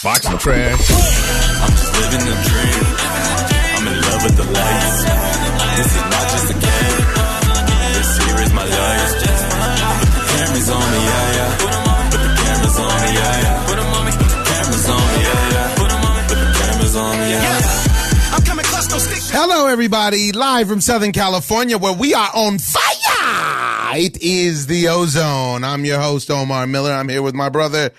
Boxing trash. I'm just living the dream. I'm in love with the lights. This is not just a game. This here is my life. Put the cameras on me, yeah, yeah. Put the cameras on me, yeah, yeah. Put them on me. Put the cameras on me, yeah, yeah. Put them on me. Put the cameras on me, yeah, yeah. I'm coming close, no stick. Hello, everybody. Live from Southern California, where we are on fire. It is the Ozone. I'm your host, Omar Miller. I'm here with my brother,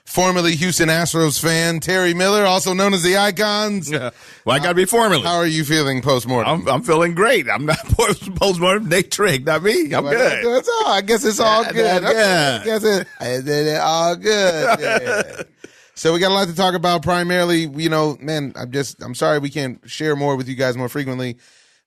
formerly Houston Astros fan, Terry Miller, also known as the Icons. Well, I got to be formerly. How are you feeling post-mortem? I'm feeling great. I'm not post-mortem. Nate Trigg, not me. I'm good. That's all. I guess it's all good. Yeah. I guess it's all good. Yeah. So we got a lot to talk about. Primarily, you know, man, I'm sorry we can't share more with you guys more frequently,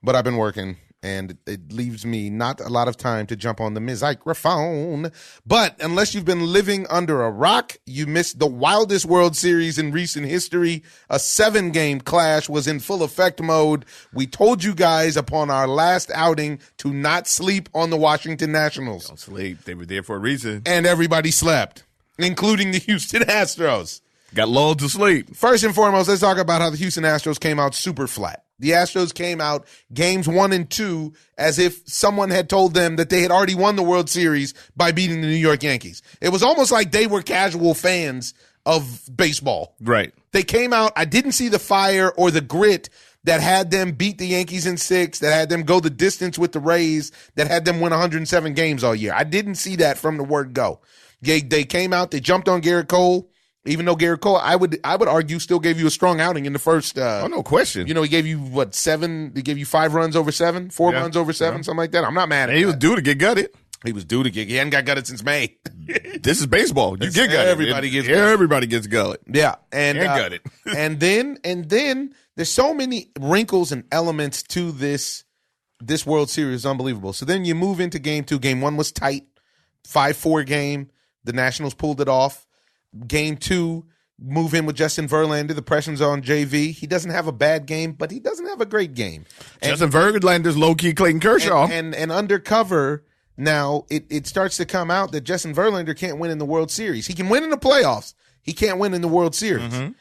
but I've been working. And it leaves me not a lot of time to jump on the microphone. But unless you've been living under a rock, you missed the wildest World Series in recent history. A 7-game clash was in full effect mode. We told you guys upon our last outing to not sleep on the Washington Nationals. Don't sleep. They were there for a reason. And everybody slept, including the Houston Astros. Got lulled to sleep. First and foremost, let's talk about how the Houston Astros came out super flat. The Astros came out games 1 and 2 as if someone had told them that they had already won the World Series by beating the New York Yankees. It was almost like they were casual fans of baseball. Right. They came out, I didn't see the fire or the grit that had them beat the Yankees in 6, that had them go the distance with the Rays, that had them win 107 games all year. I didn't see that from the word go. They came out, they jumped on Garrett Cole. Even though Garrett Cole, I would argue, still gave you a strong outing in the first. Oh, no question. You know, he gave you, 7? He gave you 5 runs over 7, 4 runs over 7, something like that. I'm not mad at He that. was due to get gutted. He was due to get. He hadn't got gutted since May. This is baseball. You get gutted. Everybody gets gutted. Everybody gets gutted. Yeah, and gutted. and then there's so many wrinkles and elements to this World Series. Unbelievable. So then you move into game 2. Game 1 was tight, 5-4 game. The Nationals pulled it off. Game 2. Move in with Justin Verlander. The pressure's on JV. He doesn't have a bad game, but he doesn't have a great game. Justin Verlander's low-key Clayton Kershaw. And undercover, now it starts to come out that Justin Verlander can't win in the World Series. He can win in the playoffs. He can't win in the World Series. Mm-hmm.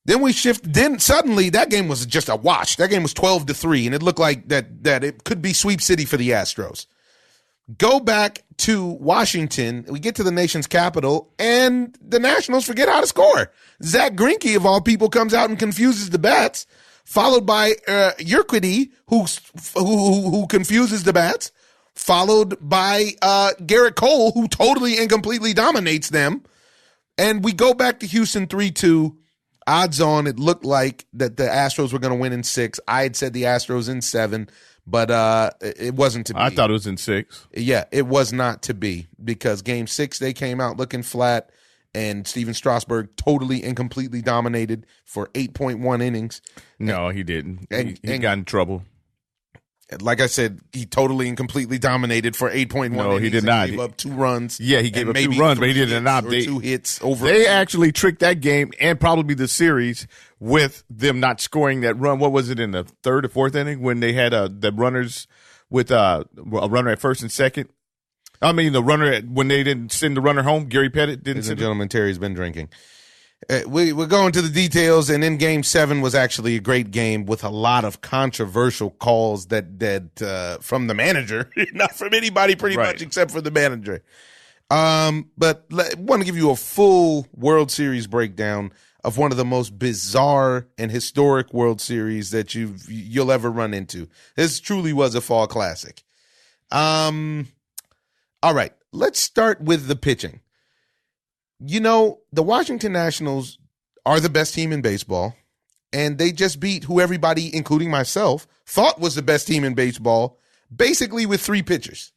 Then we shift. Then suddenly that game was just a wash. That game was 12-3, and it looked like that it could be sweep city for the Astros. Go back to Washington. We get to the nation's capital, and the Nationals forget how to score. Zach Greinke, of all people, comes out and confuses the bats, followed by Urquidy, who confuses the bats, followed by Garrett Cole, who totally and completely dominates them. And we go back to Houston 3-2. Odds on, it looked like that the Astros were going to win in 6. I had said the Astros in 7. But it wasn't to be. I thought it was in 6. Yeah, it was not to be because game 6, they came out looking flat, and Steven Strasburg totally and completely dominated for 8.1 innings. No, he didn't. He got in trouble. Like I said, he totally and completely dominated for 8.1 innings. No, he did not. He gave up 2 runs. Yeah, he gave up 2 runs, but he did not. 2 hits over. They actually tricked that game and probably the series with them not scoring that run. What was it, in the 3rd or 4th inning when they had the runners with a runner at first and second? I mean, the runner when they didn't send the runner home. Gary Pettit didn't. Ladies and gentlemen, Terry's been drinking. We're going to the details, and then Game 7 was actually a great game with a lot of controversial calls that from the manager, not from anybody pretty much except for the manager. But I want to give you a full World Series breakdown of one of the most bizarre and historic World Series that you'll ever run into. This truly was a fall classic. All right, let's start with the pitching. You know, the Washington Nationals are the best team in baseball, and they just beat who everybody, including myself, thought was the best team in baseball, basically with 3 pitchers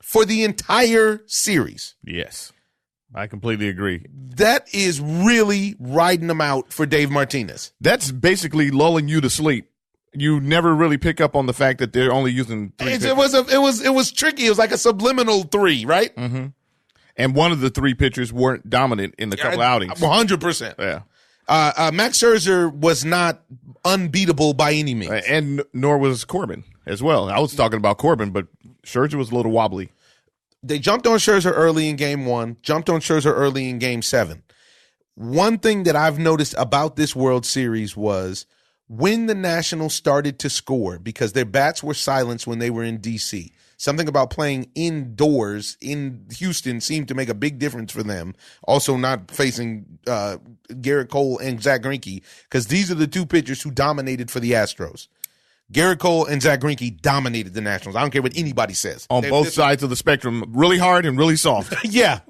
for the entire series. Yes, I completely agree. That is really riding them out for Dave Martinez. That's basically lulling you to sleep. You never really pick up on the fact that they're only using 3 pitchers. It was tricky. It was like a subliminal 3, right? Mm-hmm. And one of the 3 pitchers weren't dominant in the couple outings. 100%. Yeah. Max Scherzer was not unbeatable by any means. And nor was Corbin as well. I was talking about Corbin, but Scherzer was a little wobbly. They jumped on Scherzer early in Game 1, jumped on Scherzer early in Game 7. one thing that I've noticed about this World Series was when the Nationals started to score, because their bats were silenced when they were in D.C., something about playing indoors in Houston seemed to make a big difference for them. Also not facing Garrett Cole and Zach Greinke, because these are the two pitchers who dominated for the Astros. Garrett Cole and Zach Greinke dominated the Nationals. I don't care what anybody says. On both sides of the spectrum, really hard and really soft. Yeah.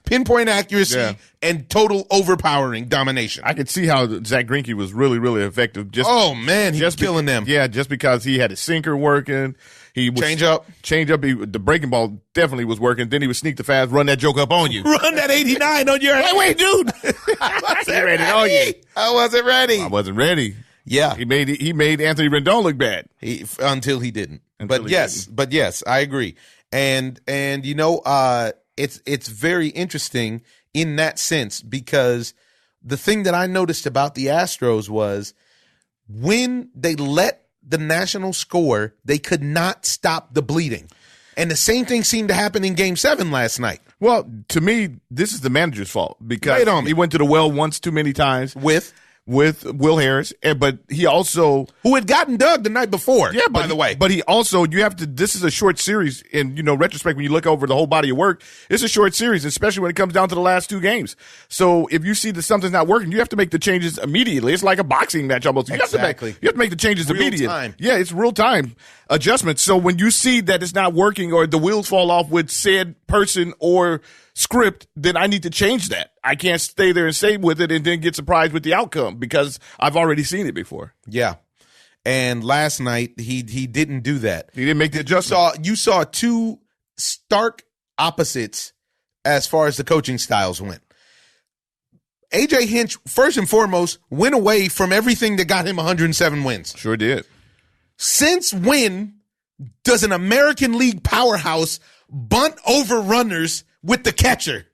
Pinpoint accuracy and total overpowering domination. I could see how Zach Greinke was really, really effective. He was killing them. Yeah, just because he had his sinker working. He was change up. The breaking ball definitely was working. Then he would sneak the fast, run that joke up on you. Run that 89 on your head. Wait, dude. I wasn't ready. Yeah. He made Anthony Rendon look bad. Until he didn't. But yes, I agree. And you know, it's very interesting in that sense, because the thing that I noticed about the Astros was when they let the Nationals score, they could not stop the bleeding. And the same thing seemed to happen in Game 7 last night. Well, to me, this is the manager's fault, because he went to the well once too many times with Will Harris, but he also who had gotten dug the night before. Yeah, by the way. But he also, this is a short series, and retrospect, when you look over the whole body of work, it's a short series, especially when it comes down to the last two games. So if you see that something's not working, you have to make the changes immediately. It's like a boxing match almost. You have to make the changes immediately. Yeah, it's real time adjustments. So when you see that it's not working or the wheels fall off with said person or script, then I need to change that. I can't stay there and stay with it and then get surprised with the outcome, because I've already seen it before. Yeah. And last night he didn't do that. He didn't make the adjustment. You saw two stark opposites as far as the coaching styles went. AJ Hinch, first and foremost, went away from everything that got him 107 wins. Sure did. Since when does an American League powerhouse bunt over runners with the catcher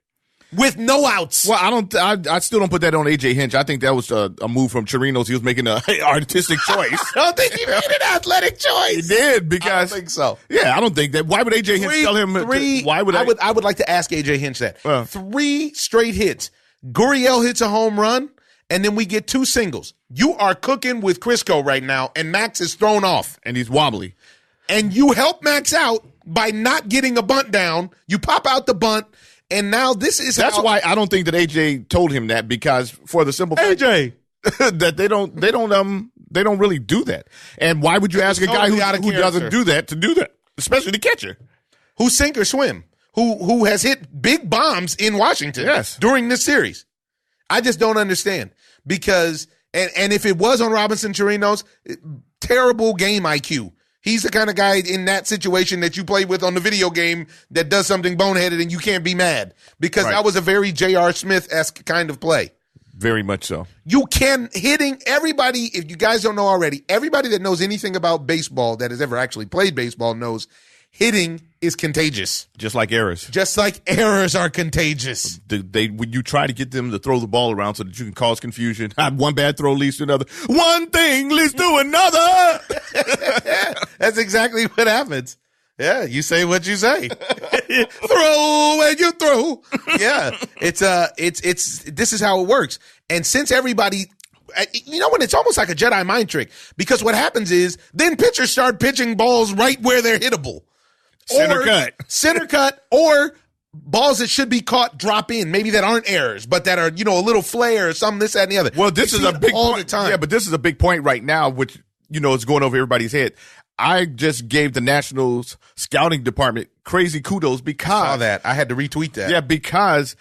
with no outs? Well, I still don't put that on AJ Hinch. I think that was a move from Chirinos. He was making an artistic choice. I don't think he made an athletic choice. He did, because I don't think so. Yeah, I don't think that. Why would AJ Hinch tell him? I would like to ask AJ Hinch that. 3 straight hits. Gurriel hits a home run, and then we get 2 singles. You are cooking with Crisco right now, and Max is thrown off. And he's wobbly. And you help Max out by not getting a bunt down. You pop out the bunt, and now that's why I don't think that AJ told him that, because for the simple fact that they don't really do that. And why would you ask a guy who doesn't do that to do that, especially the catcher, who sink or swim, who has hit big bombs in Washington during this series? I just don't understand, because and if it was on Robinson Chirinos, terrible game IQ. He's the kind of guy in that situation that you play with on the video game that does something boneheaded and you can't be mad, because that was a very J.R. Smith-esque kind of play. Very much so. You can hitting everybody, if you guys don't know already, everybody that knows anything about baseball that has ever actually played baseball knows hitting is contagious. Just like errors. Just like errors are contagious. When you try to get them to throw the ball around so that you can cause confusion, one bad throw leads to another. One thing leads to another. That's exactly what happens. Yeah, you say what you say. Throw and you throw. Yeah, it's this is how it works. And since everybody, when it's almost like a Jedi mind trick, because what happens is then pitchers start pitching balls right where they're hittable. Center cut, or balls that should be caught drop in, maybe that aren't errors, but that are, a little flare or something, this, that, and the other. Well, this is a big point. The time. Yeah, but this is a big point right now, which, is going over everybody's head. I just gave the Nationals scouting department crazy kudos, because I saw that. I had to retweet that. Yeah, because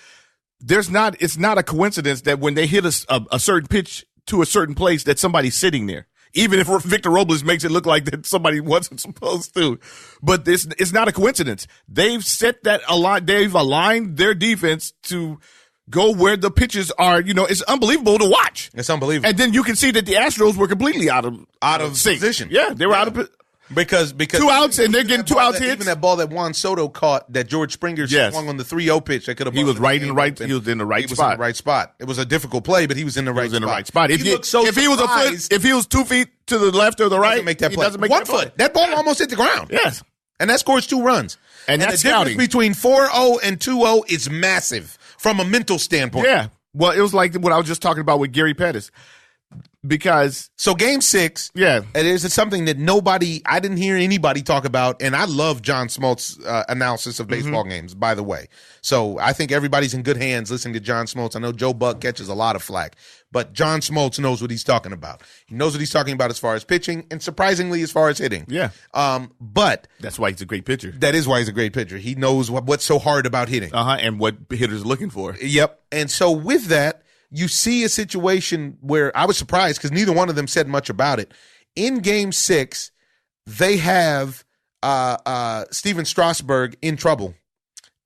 it's not a coincidence that when they hit a certain pitch to a certain place that somebody's sitting there. Even if Victor Robles makes it look like that somebody wasn't supposed to. But it's not a coincidence. They've set that they've aligned their defense to go where the pitches are. It's unbelievable to watch. It's unbelievable. And then you can see that the Astros were completely out of sync. Position. Yeah, they were out of because 2 outs and they're getting 2 outs hits. Even that ball that Juan Soto caught, that George Springer swung on the 3-0 pitch, that could have. He was right in the right. He was in the right spot. It was a difficult play, but he was in the right spot. If he was 2 feet to the left or the right, he doesn't make 1 foot. That ball almost hit the ground. Yes, and that scores 2 runs. And that's the difference between 4-0 and 2-0 is massive from a mental standpoint. Yeah. Well, it was like what I was just talking about with Gary Pettis. Because so game 6, yeah, it is something that I didn't hear anybody talk about, and I love John Smoltz analysis of baseball games, by the way. So I think everybody's in good hands listening to John Smoltz. I know Joe Buck catches a lot of flack, but John Smoltz knows what he's talking about. He knows what he's talking about as far as pitching, and surprisingly as far as hitting. Yeah. But that's why he's a great pitcher. That is why he's a great pitcher. He knows what's so hard about hitting. And what hitters are looking for. Yep. And so with that, you see a situation where I was surprised because neither one of them said much about it. In game 6, they have Steven Strasburg in trouble.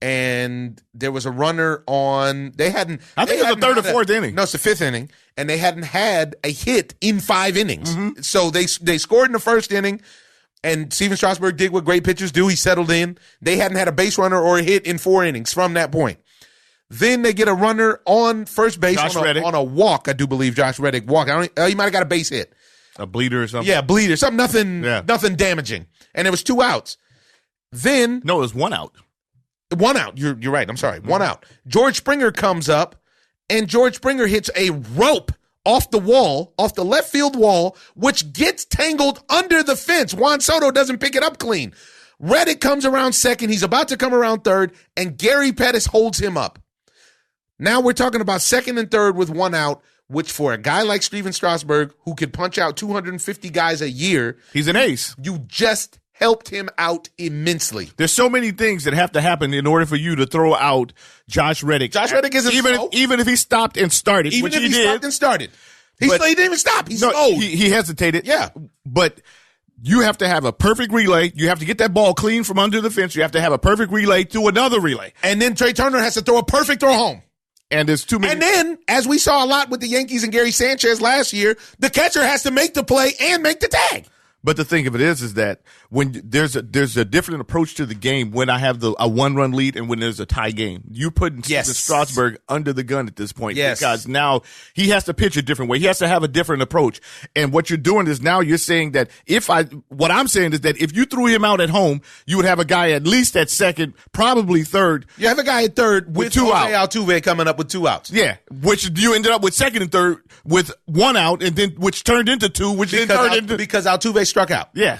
And there was a runner on. I think it was the third or fourth inning. No, it's the 5th inning. And they hadn't had a hit in 5 innings. So they scored in the first inning. And Steven Strasburg did what great pitchers do. He settled in. They hadn't had a base runner or a hit in 4 innings from that point. Then they get a runner on first base on a walk. I do believe Josh Reddick walked. He might have got a base hit, a bleeder or something. Yeah, bleeder, something, nothing damaging. And it was 2 outs. Then no, it was 1 out. 1 out. You're right. I'm sorry. 1 out. George Springer comes up, and George Springer hits a rope off the wall, off the left field wall, which gets tangled under the fence. Juan Soto doesn't pick it up clean. Reddick comes around second. He's about to come around third, and Gary Pettis holds him up. Now we're talking about second and third with 1 out, which for a guy like Steven Strasburg, who could punch out 250 guys a year, he's an ace. You just helped him out immensely. There's so many things that have to happen in order for you to throw out Josh Reddick. Josh Reddick isn't even if he stopped and started, even which if he did. Stopped and started. He didn't even stop. He slowed. He hesitated. Yeah. But you have to have a perfect relay. You have to get that ball clean from under the fence. You have to have a perfect relay to another relay. And then Trey Turner has to throw a perfect throw home. And there's too many. And then, as we saw a lot with the Yankees and Gary Sanchez last year, the catcher has to make the play and make the tag. But the thing of it is that when there's a different approach to the game when I have a 1-run lead and when there's a tie game. You're putting Steven Strasburg under the gun at this point because now he has to pitch a different way. He has to have a different approach. And what you're doing is now you're saying that what I'm saying is that if you threw him out at home, you would have a guy at least at second, probably third. You have a guy at third with 2 outs. Altuve coming up with 2 outs. Yeah, which you ended up with second and third with 1 out, and then which turned into 2, which then turned into because Altuve struck out. Yeah.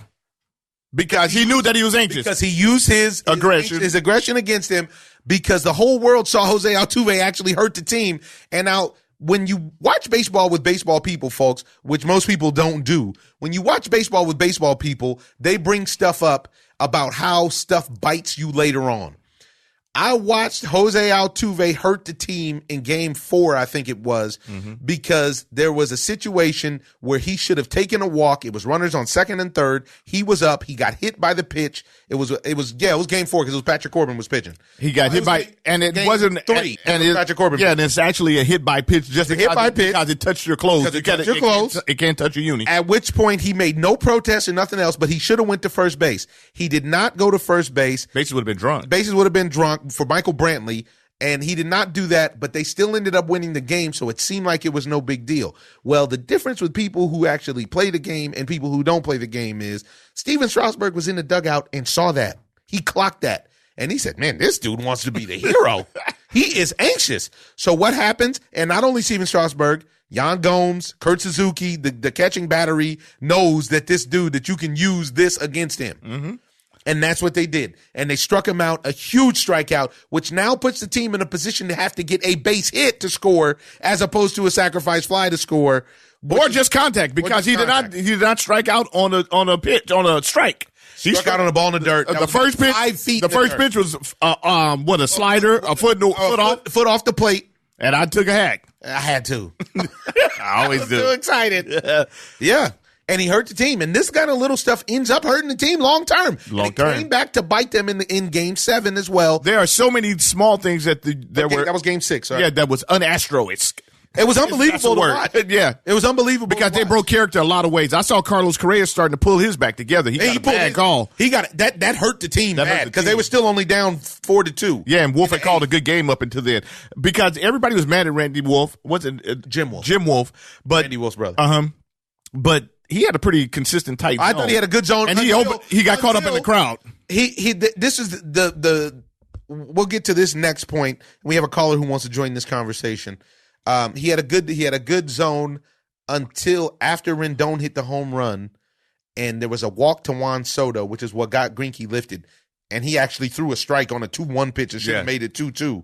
Because he knew that he was anxious. Because he used his aggression against him because the whole world saw Jose Altuve actually hurt the team. And now when you watch baseball with baseball people, folks, which most people don't do, when you watch baseball with baseball people, they bring stuff up about how stuff bites you later on. I watched Jose Altuve hurt the team in game 4, I think it was, because there was a situation where he should have taken a walk. It was runners on second and third. He was up. He got hit by the pitch. It was game 4 because it was Patrick Corbin was pitching. He got hit by, and it wasn't 3. And it was Patrick Corbin. Yeah, and it's actually a hit by pitch just because it touched your clothes. It can't touch your uni. At which point he made no protest or nothing else, but he should have went to first base. He did not go to first base. Bases would have been drunk for Michael Brantley, and he did not do that, but they still ended up winning the game, so it seemed like it was no big deal. Well, the difference with people who actually play the game and people who don't play the game is Steven Strasburg was in the dugout and saw that. He clocked that, and he said, man, this dude wants to be the hero. He is anxious. So what happens, and not only Steven Strasburg, Yan Gomes, Kurt Suzuki, the catching battery knows that this dude, that you can use this against him. Mm-hmm. And that's what they did. And they struck him out, a huge strikeout, which now puts the team in a position to have to get a base hit to score as opposed to a sacrifice fly to score. Or just contact, because he did not strike out on a strike. He struck out on a ball in the dirt. The first pitch, 5 feet. The first pitch was a slider, a foot off the plate. And I took a hack. I had to. I always do. Too excited. Yeah. And he hurt the team. And this kind of little stuff ends up hurting the team long term. It came back to bite them in game 7 as well. There are so many small things that that was game 6. Sorry. Yeah, that was un-Astro-esque. It was unbelievable to watch. Yeah. It was unbelievable because they broke character a lot of ways. I saw Carlos Correa starting to pull his back together. He got a bad call. He got it. That hurt the team bad because they were still only down 4-2. Yeah, and Wolf had called a good game up until then because everybody was mad at Randy Wolf. What's it? Jim Wolf. Jim Wolf. But Randy Wolf's brother. But he had a pretty consistent tight zone. I thought he had a good zone. And he got caught up in the crowd. This is the we'll get to this next point. We have a caller who wants to join this conversation. He had a good zone until after Rendon hit the home run, and there was a walk to Juan Soto, which is what got Greinke lifted, and he actually threw a strike on a 2-1 pitch and should have made it 2-2.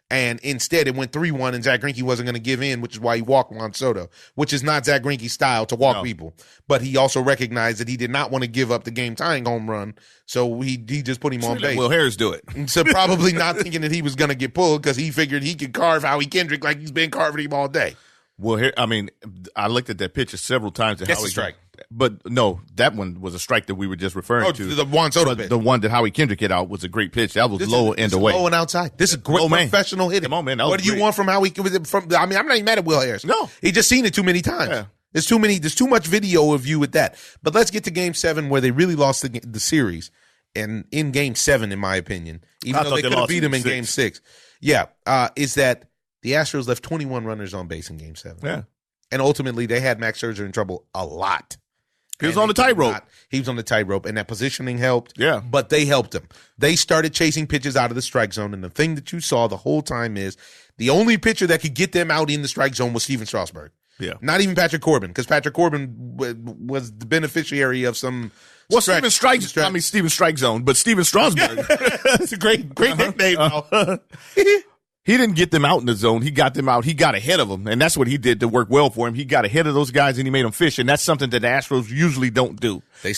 And instead, it went 3-1, and Zach Greinke wasn't going to give in, which is why he walked Juan Soto, which is not Zach Greinke's style to walk people. But he also recognized that he did not want to give up the game-tying home run, so he just put him on base. Will Harris do it. So probably not thinking that he was going to get pulled because he figured he could carve Howie Kendrick like he's been carving him all day. Well, here, I mean, I looked at that picture several times. That's a strike. But no, that one was a strike that we were just referring to. The Juan Soto pitch. The one that Howie Kendrick hit out was a great pitch. That was low and away. Low and outside. This is great professional hitting. Come on, man. What do you want from Howie? I'm not even mad at Will Harris. No. He just seen it too many times. Yeah. There's too much video of you with that. But let's get to Game 7 where they really lost the series. And in Game 7, in my opinion, even though they could have beat him in Game 6. Yeah. Is that the Astros left 21 runners on base in Game 7. Yeah. And ultimately, they had Max Scherzer in trouble a lot. He was on the tightrope. He was on the tightrope, and that positioning helped. Yeah. But they helped him. They started chasing pitches out of the strike zone, and the thing that you saw the whole time is the only pitcher that could get them out in the strike zone was Steven Strasburg. Yeah. Not even Patrick Corbin, because Patrick Corbin was the beneficiary of some Steven Strike Zone, but Steven Strasburg. That's a great nickname. He didn't get them out in the zone. He got them out. He got ahead of them, and that's what he did to work well for him. He got ahead of those guys, and he made them fish, and that's something that the Astros usually don't do. I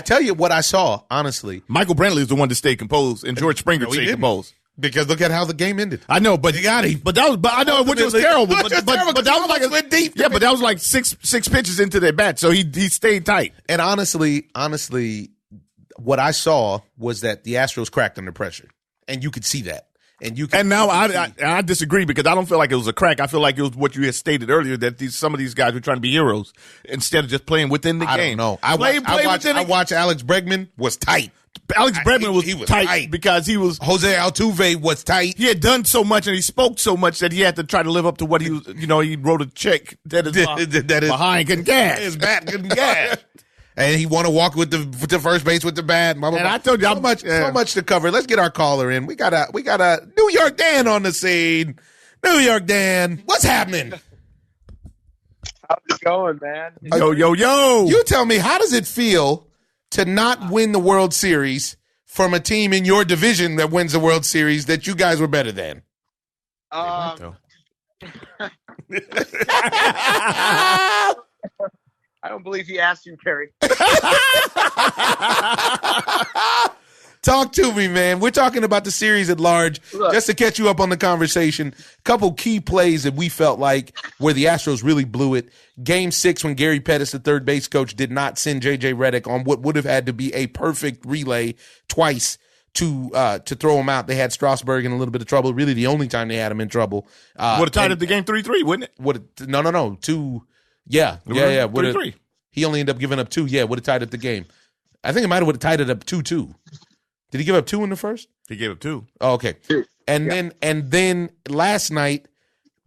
tell you what I saw, honestly. Michael Brantley is the one to stay composed, and George Springer stayed composed. Because look at how the game ended. I know, but you got him. But I know, which was terrible. But that was like deep. Yeah, but that was like six pitches into their bat, so he stayed tight. And honestly, what I saw was that the Astros cracked under pressure, and you could see that. And now I disagree because I don't feel like it was a crack. I feel like it was what you had stated earlier that some of these guys were trying to be heroes instead of just playing within the game. I don't know. I watched Alex Bregman was tight. Alex Bregman was tight because he was. Jose Altuve was tight. He had done so much and he spoke so much that he had to try to live up to what he was. He wrote a check that is behind couldn't gas. His bat couldn't gas. And he want to walk with the first base with the bat. Blah, blah, blah. And I told you so much to cover. Let's get our caller in. We got a New York Dan on the scene. New York Dan, what's happening? How's it going, man? Yo. You tell me, how does it feel to not win the World Series from a team in your division that wins the World Series that you guys were better than? I don't believe he asked you, Kerry. Talk to me, man. We're talking about the series at large. Look, just to catch you up on the conversation, a couple key plays that we felt like where the Astros really blew it. Game 6 when Gary Pettis, the third base coach, did not send J.J. Redick on what would have had to be a perfect relay twice to throw him out. They had Strasburg in a little bit of trouble. Really the only time they had him in trouble. Would have tied up the game 3-3, wouldn't it? No. 2. Yeah. 3-3. He only ended up giving up 2. Yeah, would have tied up the game. I think it might have tied it up 2-2. Did he give up 2 in the first? He gave up 2. Oh, okay. And then last night,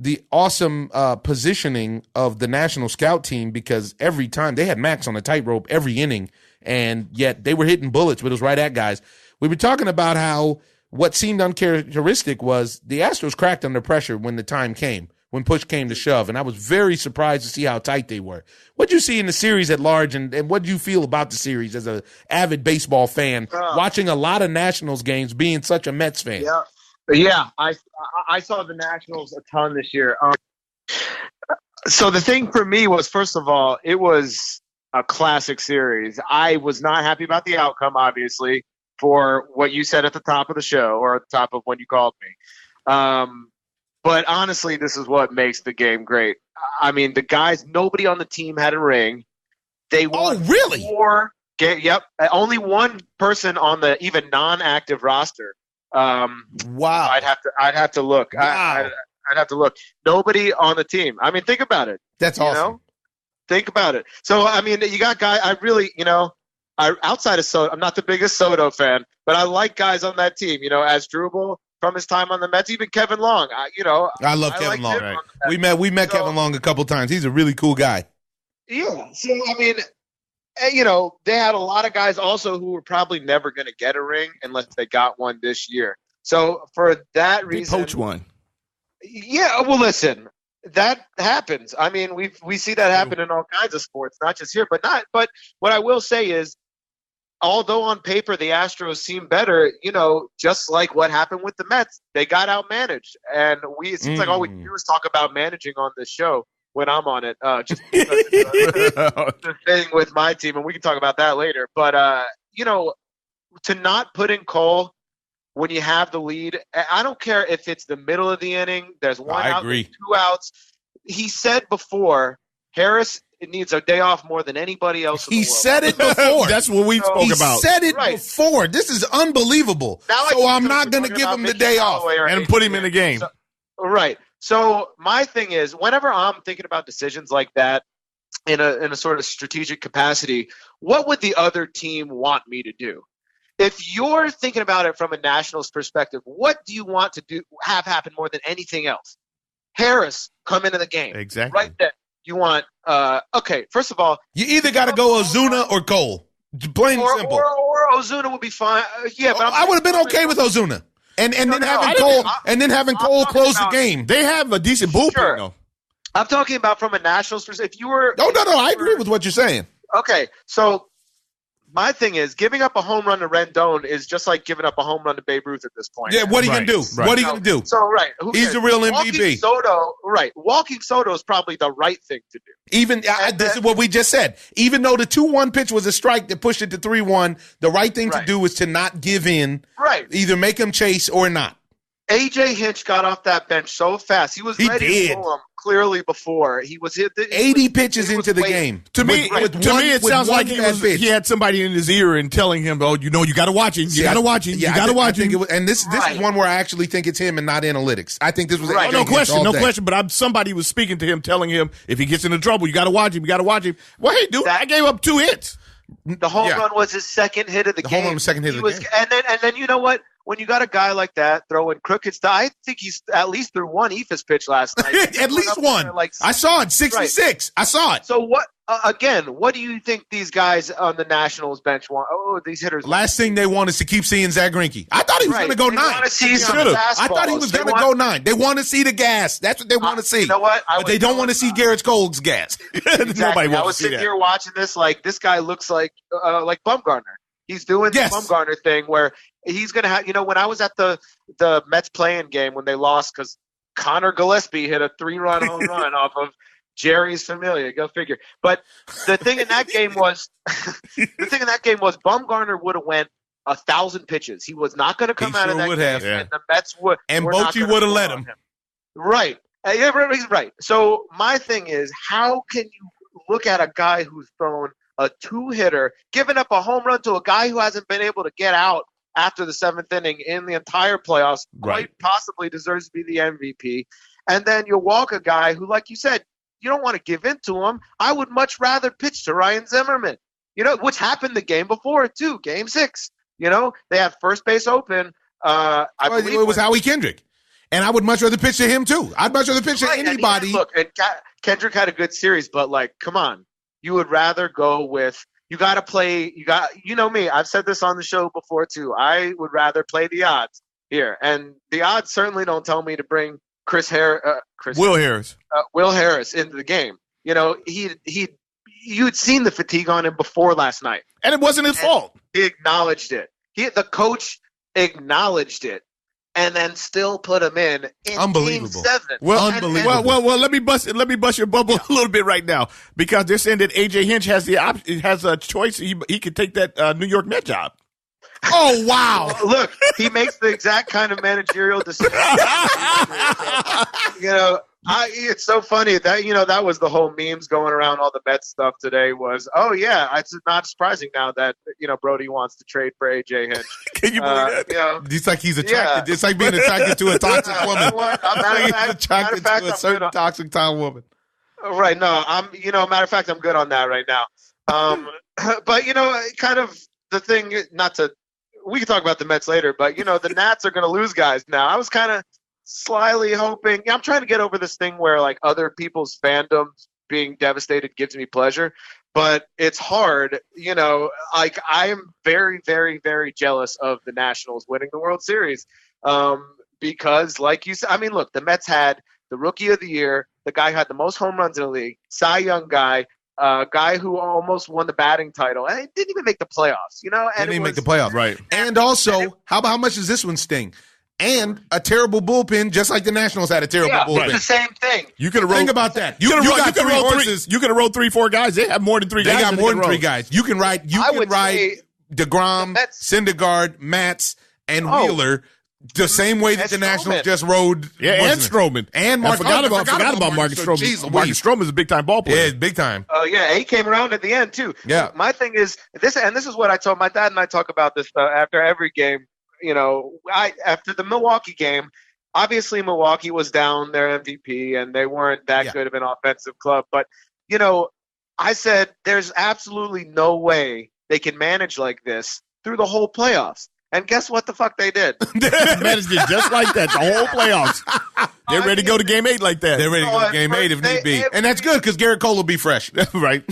the awesome positioning of the national scout team, because every time they had Max on a tightrope every inning, and yet they were hitting bullets, but it was right at guys. We were talking about how what seemed uncharacteristic was the Astros cracked under pressure when the time came. When push came to shove, and I was very surprised to see how tight they were. What did you see in the series at large, and what did you feel about the series as an avid baseball fan, watching a lot of Nationals games, being such a Mets fan? Yeah, I saw the Nationals a ton this year. So the thing for me was, first of all, it was a classic series. I was not happy about the outcome, obviously, for what you said at the top of the show, or at the top of when you called me. But honestly, this is what makes the game great. I mean, the guys, nobody on the team had a ring. They won 4 games. Yep. Only one person on the even non-active roster. Wow. I'd have to look. Wow. I'd have to look. Nobody on the team. I mean, think about it. That's awesome. Think about it. So, I mean, you got guys, I really, outside of Soto, I'm not the biggest Soto fan, but I like guys on that team, as Drupal. From his time on the Mets, even Kevin Long. I love Kevin Long. Right. We met Kevin Long a couple times. He's a really cool guy. Yeah. So I mean, they had a lot of guys also who were probably never going to get a ring unless they got one this year. So for that reason, they poached one. Yeah, well, listen, that happens. I mean, we see that happen in all kinds of sports, not just here, but what I will say is, although on paper the Astros seem better, just like what happened with the Mets, they got outmanaged. And it seems like all we do is talk about managing on this show when I'm on it, just because the thing with my team, and we can talk about that later. But, to not put in Cole when you have the lead, I don't care if it's the middle of the inning, there's one out, there's 2 outs. He said before, Harris needs a day off more than anybody else in the world. He said it before. That's what we spoke about. He said it before. This is unbelievable. So I'm not going to give him the day off. And put him in the game. Right. So my thing is, whenever I'm thinking about decisions like that in a sort of strategic capacity, what would the other team want me to do? If you're thinking about it from a Nationals perspective, what do you want to have happen more than anything else? Harris come into the game. Exactly. Right then. You want okay, first of all, you either got to go Ozuna or Cole. Plain and simple. Or Ozuna would be fine. Yeah, but I would have been okay with Ozuna. And then having Cole close the game. They have a decent bullpen though. I'm talking about from a Nationals perspective. If you were No, I agree with what you're saying. Okay, so my thing is, giving up a home run to Rendon is just like giving up a home run to Babe Ruth at this point. Yeah, what are you going to do? Right. What are you going to do? So, he's the real MVP. Walking Soto is probably the right thing to do. This is what we just said. Even though the 2-1 pitch was a strike that pushed it to 3-1, the right thing to do is to not give in. Right. Either make him chase or not. A.J. Hinch got off that bench so fast. He was ready to pull him clearly before. He was 80 pitches into the game. To me, it sounds like he had somebody in his ear and telling him, "Oh, you got to watch him. You got to watch him. You got to watch him." And this is one where I actually think it's him and not analytics. I think this was no question. But somebody was speaking to him, telling him if he gets into trouble, you got to watch him. You got to watch him. Well, hey, dude, I gave up 2 hits. The home run was his second hit of the game. Home run was second hit of the game. And then you know what? When you got a guy like that throwing crooked stuff, I think he's at least threw one Ephus pitch last night. At least one. I saw it, 66. Right. I saw it. So what? Again, what do you think these guys on the Nationals bench want? Oh, these hitters. Last thing they want is to keep seeing Zach Greinke. I thought he was going to go 9. I thought he was going to go 9. They want to see the gas. That's what they want to see. You know what? But they don't want to see Garrett Cole's gas. Exactly. Nobody wants I was sitting here watching this like this guy looks like Bumgarner. He's doing the Bumgarner thing where he's going to have, when I was at the Mets playing game when they lost because Connor Gillespie hit a 3-run home run off of Jerry's Familia, go figure. But the thing in that game was Bumgarner would have went 1,000 pitches. He was not going to come out of that game, and the Mets would. And Bochy would have let him. Right. Right. So my thing is, how can you look at a guy who's thrown a 2-hitter, giving up a home run to a guy who hasn't been able to get out after the 7th inning in the entire playoffs, quite possibly deserves to be the MVP, and then you walk a guy who, like you said, you don't want to give in to him. I would much rather pitch to Ryan Zimmerman, which happened the game before too, Game 6. They had first base open. I believe it was Howie Kendrick. And I would much rather pitch to him too. I'd much rather pitch to anybody. And Kendrick had a good series, but come on. You would rather go with me. I've said this on the show before too. I would rather play the odds here, and the odds certainly don't tell me to bring Will Harris into the game. You'd seen the fatigue on him before last night, and it wasn't his fault. He acknowledged it. The coach acknowledged it. And then still put him in Game 7. Unbelievable. Well. Let me bust your bubble a little bit right now because they're saying that AJ Hinch has a choice. He could take that New York Met job. Oh wow! Look, he makes the exact kind of managerial decision. It's so funny that that was the whole memes going around all the Mets stuff today was, it's not surprising now that Brody wants to trade for AJ Hinch. Can you believe that? It's like he's attracted. It's like being attracted to a toxic woman. He's attracted to a certain toxic time woman. Right. No, matter of fact, I'm good on that right now. But kind of the thing. We can talk about the Mets later, but the Nats are going to lose guys now. I was kind of slyly hoping. I'm trying to get over this thing where other people's fandoms being devastated gives me pleasure, but it's hard. I am very, very, very jealous of the Nationals winning the World Series because, like you said, I mean, look, the Mets had the Rookie of the Year, the guy who had the most home runs in the league, Cy Young guy who almost won the batting title, and he didn't even make the playoffs. And didn't even make the playoffs, right? And also, how much does this one sting? And a terrible bullpen, just like the Nationals had a terrible bullpen. It's the same thing. You could have Think about that. You could got three horses. You could have rolled 3-4 guys. They have more than 3 guys. They got more than 3 guys. You can ride. DeGrom, Syndergaard, Matz, and Wheeler the same way that the Nationals just rode. Yeah, and Stroman. And Marcus. I forgot about Marcus Stroman. Jeez, Marcus Stroman's a big-time ball player. Yeah, it's big time. Oh, yeah. He came around at the end, too. Yeah. My thing is, this is what I told my dad, and I talk about this after every game. After the Milwaukee game, obviously Milwaukee was down their MVP, and they weren't that good of an offensive club. But, I said there's absolutely no way they can manage like this through the whole playoffs. And guess what the fuck they did? Managed it just like that, the whole playoffs. They're ready to go to Game 8 like that. They're ready to go to Game 8 if need be. And that's good because Garrett Cole will be fresh. Right.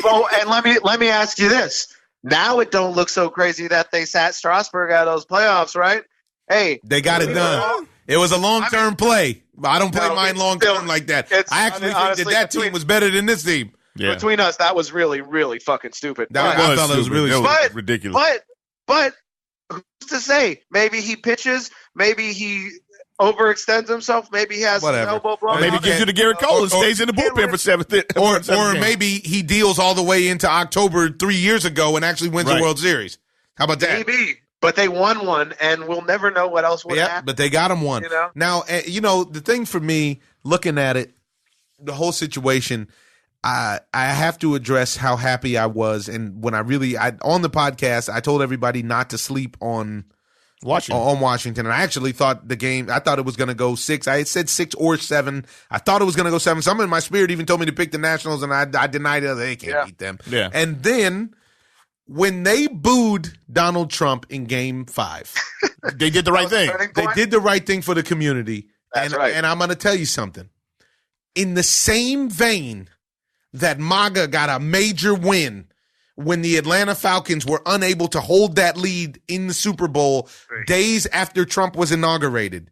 Well, and let me ask you this. Now it don't look so crazy that they sat Strasburg out of those playoffs, right? Hey. They got it done. It was a long-term play. I don't play mine long-term like that. I actually think that team was better than this team. Yeah. Between us, that was really, really fucking stupid. I thought it was really stupid. Ridiculous. But who's to say? Maybe he pitches. Maybe he overextends himself. Maybe he has an elbow blow. Or maybe gives you the Garrett Cole and stays in the bullpen for 7th. Or maybe he deals all the way into October 3 years ago and actually wins the World Series. How about that? Maybe. But they won one, and we'll never know what else would happen. But they got him one. Now, the thing for me, looking at it, the whole situation, I have to address how happy I was. And when on the podcast, I told everybody not to sleep on Washington. And I actually thought I thought it was going to go 6. I had said 6 or 7. I thought it was going to go 7. Someone in my spirit even told me to pick the Nationals, and I denied it. They can't beat them. Yeah. And then when they booed Donald Trump in Game 5, they did the right thing. They did the right thing for the community. That's right. And I'm going to tell you something. In the same vein that MAGA got a major win when the Atlanta Falcons were unable to hold that lead in the Super Bowl days after Trump was inaugurated,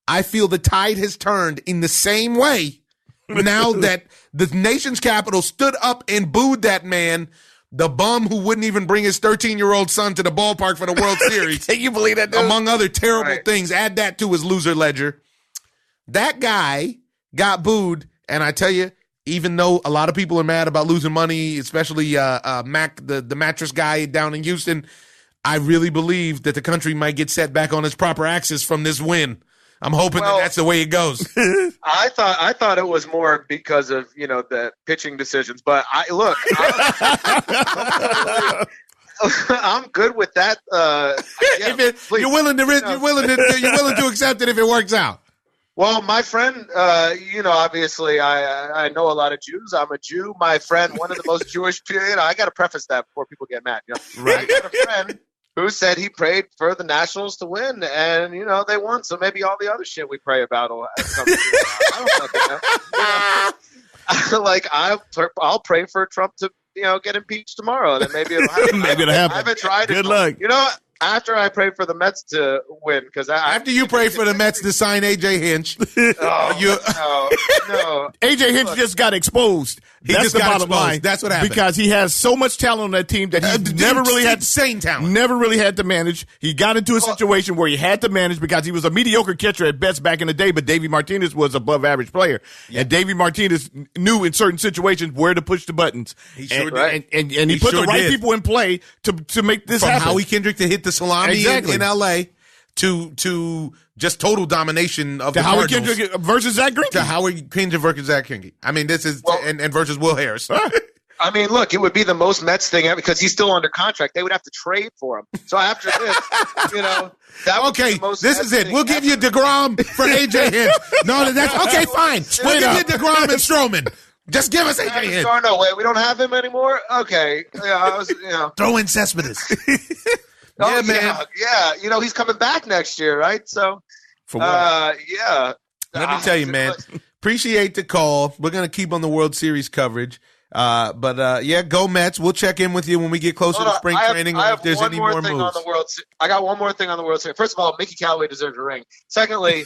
I feel the tide has turned in the same way now that the nation's capital stood up and booed that man, the bum who wouldn't even bring his 13-year-old son to the ballpark for the World Series. Can you believe that, dude? Among other terrible things. Add that to his loser ledger. That guy got booed, and I tell you, even though a lot of people are mad about losing money, especially Mac, the mattress guy down in Houston, I really believe that the country might get set back on its proper axis from this win. I'm hoping that's the way it goes. I thought it was more because of the pitching decisions, but I'm good with that. You're willing to accept it if it works out. Well, my friend, obviously I know a lot of Jews. I'm a Jew. My friend, one of the most Jewish people, I got to preface that before people get mad. Right. I got a friend who said he prayed for the Nationals to win, and, they won. So maybe all the other shit we pray about will come true. I don't know. I'll pray for Trump to, get impeached tomorrow, and then maybe it'll happen. Maybe it'll happen. I haven't tried it. Good luck. After I pray for the Mets to win, because after you pray for the Mets to sign AJ Hinch, no. AJ Hinch just got exposed. That's the bottom line. That's what happened. Because he has so much talent on that team that he never really had to manage. He got into a situation where he had to manage because he was a mediocre catcher at best back in the day, but Davey Martinez was above average player. Yeah. And Davey Martinez knew in certain situations where to push the buttons. He sure did. And he put the right people in play to make this happen. From Howie Kendrick to hit the salami in L.A. to just total domination of the Howie Cardinals. Kendrick versus Zach Greinke. To Howie Kendrick versus Zach Greinke. I mean, this is and versus Will Harris. I mean, look, it would be the most Mets thing ever because he's still under contract. They would have to trade for him. So after this, that would be the most this Mets is it. thing We'll give you DeGrom for AJ Hinch. No, that's okay. Fine. We'll give you DeGrom and Stroman. Just give us AJ Hinch. No, wait, we don't have him anymore. Okay, Throw in Cespedes. Yeah, man. Yeah, he's coming back next year, right? So, for what? yeah. Let me tell you, man. Appreciate the call. We're gonna keep on the World Series coverage. Yeah, go Mets. We'll check in with you when we get closer to spring training or if there's any more moves. I got one more thing on the World Series. First of all, Mickey Callaway deserves a ring. Secondly,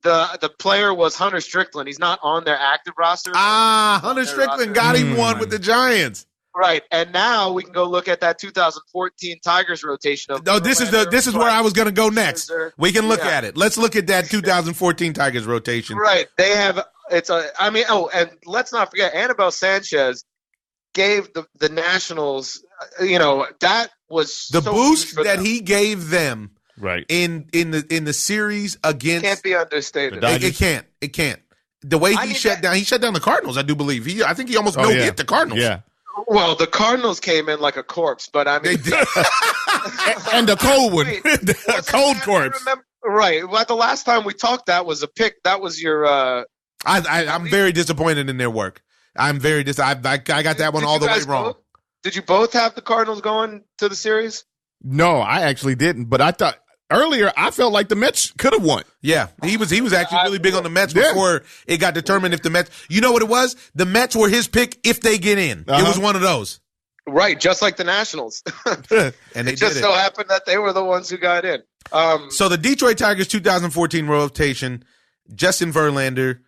the player was Hunter Strickland. He's not on their active roster. Hunter Strickland got him one with the Giants. Right, and now we can go look at that 2014 Tigers rotation. This is where I was going to go next. We can look at it. Let's look at that 2014 Tigers rotation. Right, they have and let's not forget Anibal Sanchez gave the Nationals. That was the boost that he gave them. Right in the series against can't be understated. It can't. The way he shut down the Cardinals, I do believe. I think he almost hit the Cardinals. Yeah. Well, the Cardinals came in like a corpse, but I mean, they did. and the cold one, the cold corpse. Right. Well, the last time we talked, that was a pick. That was your. I'm very disappointed in their work. I'm very I got that one all the way wrong. Did you both have the Cardinals going to the series? No, I actually didn't. But I thought earlier I felt like the Mets could have won. Yeah, he was actually really big on the Mets before it got determined if the Mets. You know what it was? The Mets were his pick if they get in. It was one of those. Right, just like the Nationals. And they just so happened that they were the ones who got in. So the Detroit Tigers 2014 rotation, Justin Verlander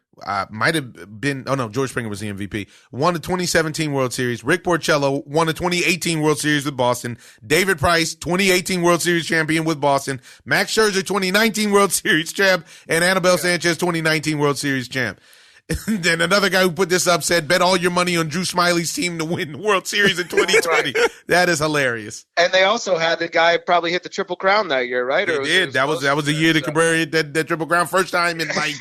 might have been. Oh no, George Springer was the MVP. Won the 2017 World Series. Rick Porcello won the 2018 World Series with Boston. David Price, 2018 World Series champion with Boston. Max Scherzer, 2019 World Series champ, and Anibal Sanchez, 2019 World Series champ. And then another guy who put this up said, "Bet all your money on Drew Smiley's team to win the World Series in 2020." That is hilarious. And they also had the guy probably hit the Triple Crown that year, right? They did. That was the year that Cabrera hit that Triple Crown first time in like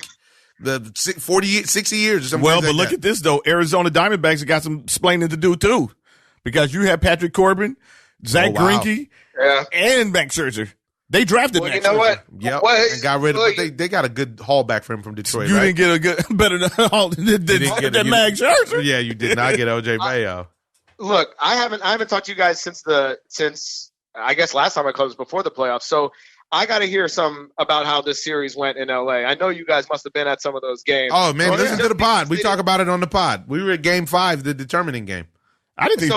the 60 years or something. Well, but look at this though. Arizona Diamondbacks have got some explaining to do too, because you have Patrick Corbin, Zach Greinke, and Max Scherzer. They drafted Max Scherzer. You know what? Yep. And got rid of it. They got a good haul back for him from Detroit. You didn't get a good better haul than Max Scherzer. Yeah, you did not get OJ Mayo. Look, I haven't talked to you guys since I guess last time I closed before the playoffs. So I got to hear some about how this series went in LA. I know you guys must have been at some of those games. Oh man, listen to the pod. We talk about it on the pod. We were at Game 5, the determining game. I didn't think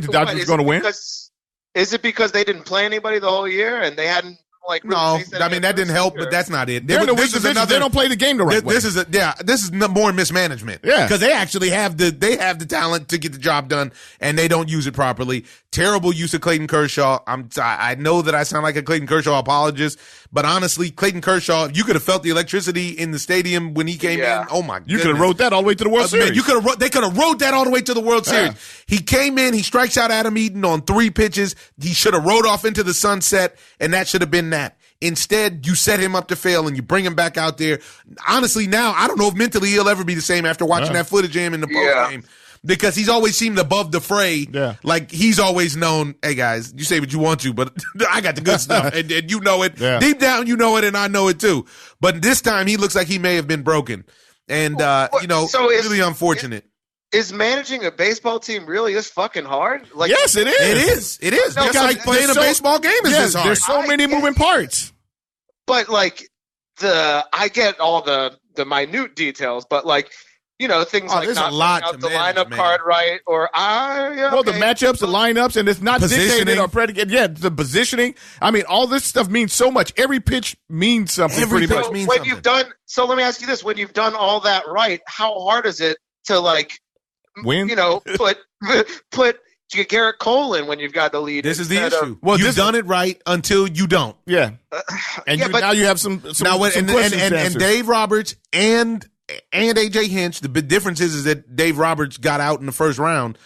the Dodgers was going to win. Is it because they didn't play anybody the whole year and they hadn't no? I mean that didn't help, but that's not it. They don't play the game the right way. This is more mismanagement. Yeah, because they actually have the talent to get the job done and they don't use it properly. Terrible use of Clayton Kershaw. I know that I sound like a Clayton Kershaw apologist, but honestly, Clayton Kershaw, you could have felt the electricity in the stadium when he came in. Oh my goodness. You could have wrote that all the way to the World Series. Man, they could have wrote that all the way to the World Series. He came in, he strikes out Adam Eaton on 3 pitches. He should have rode off into the sunset, and that should have been that. Instead, you set him up to fail and you bring him back out there. Honestly, now I don't know if mentally he'll ever be the same after watching that footage of him in the post game. Because he's always seemed above the fray. Yeah. Like he's always known, hey guys, you say what you want to, but I got the good stuff. And you know it. Yeah. Deep down, you know it, and I know it too. But this time he looks like he may have been broken. And really unfortunate. Is managing a baseball team really this fucking hard? Like, yes, it is. It is. No, just like playing a baseball game is this hard. There's so many moving parts. But like I get all the minute details, but like, you know, things like not out the lineup card right, or the matchups, the lineups, and it's not dictated or predicated. Yeah, the positioning. I mean, all this stuff means so much. Every pitch means something. Let me ask you this: when you've done all that right, how hard is it to like win? You know, put Garrett Cole in when you've got the lead. This is the issue. You've done it right until you don't. Yeah, now you have some and Dave Roberts and AJ Hinch. The big difference is that Dave Roberts got out in the first round,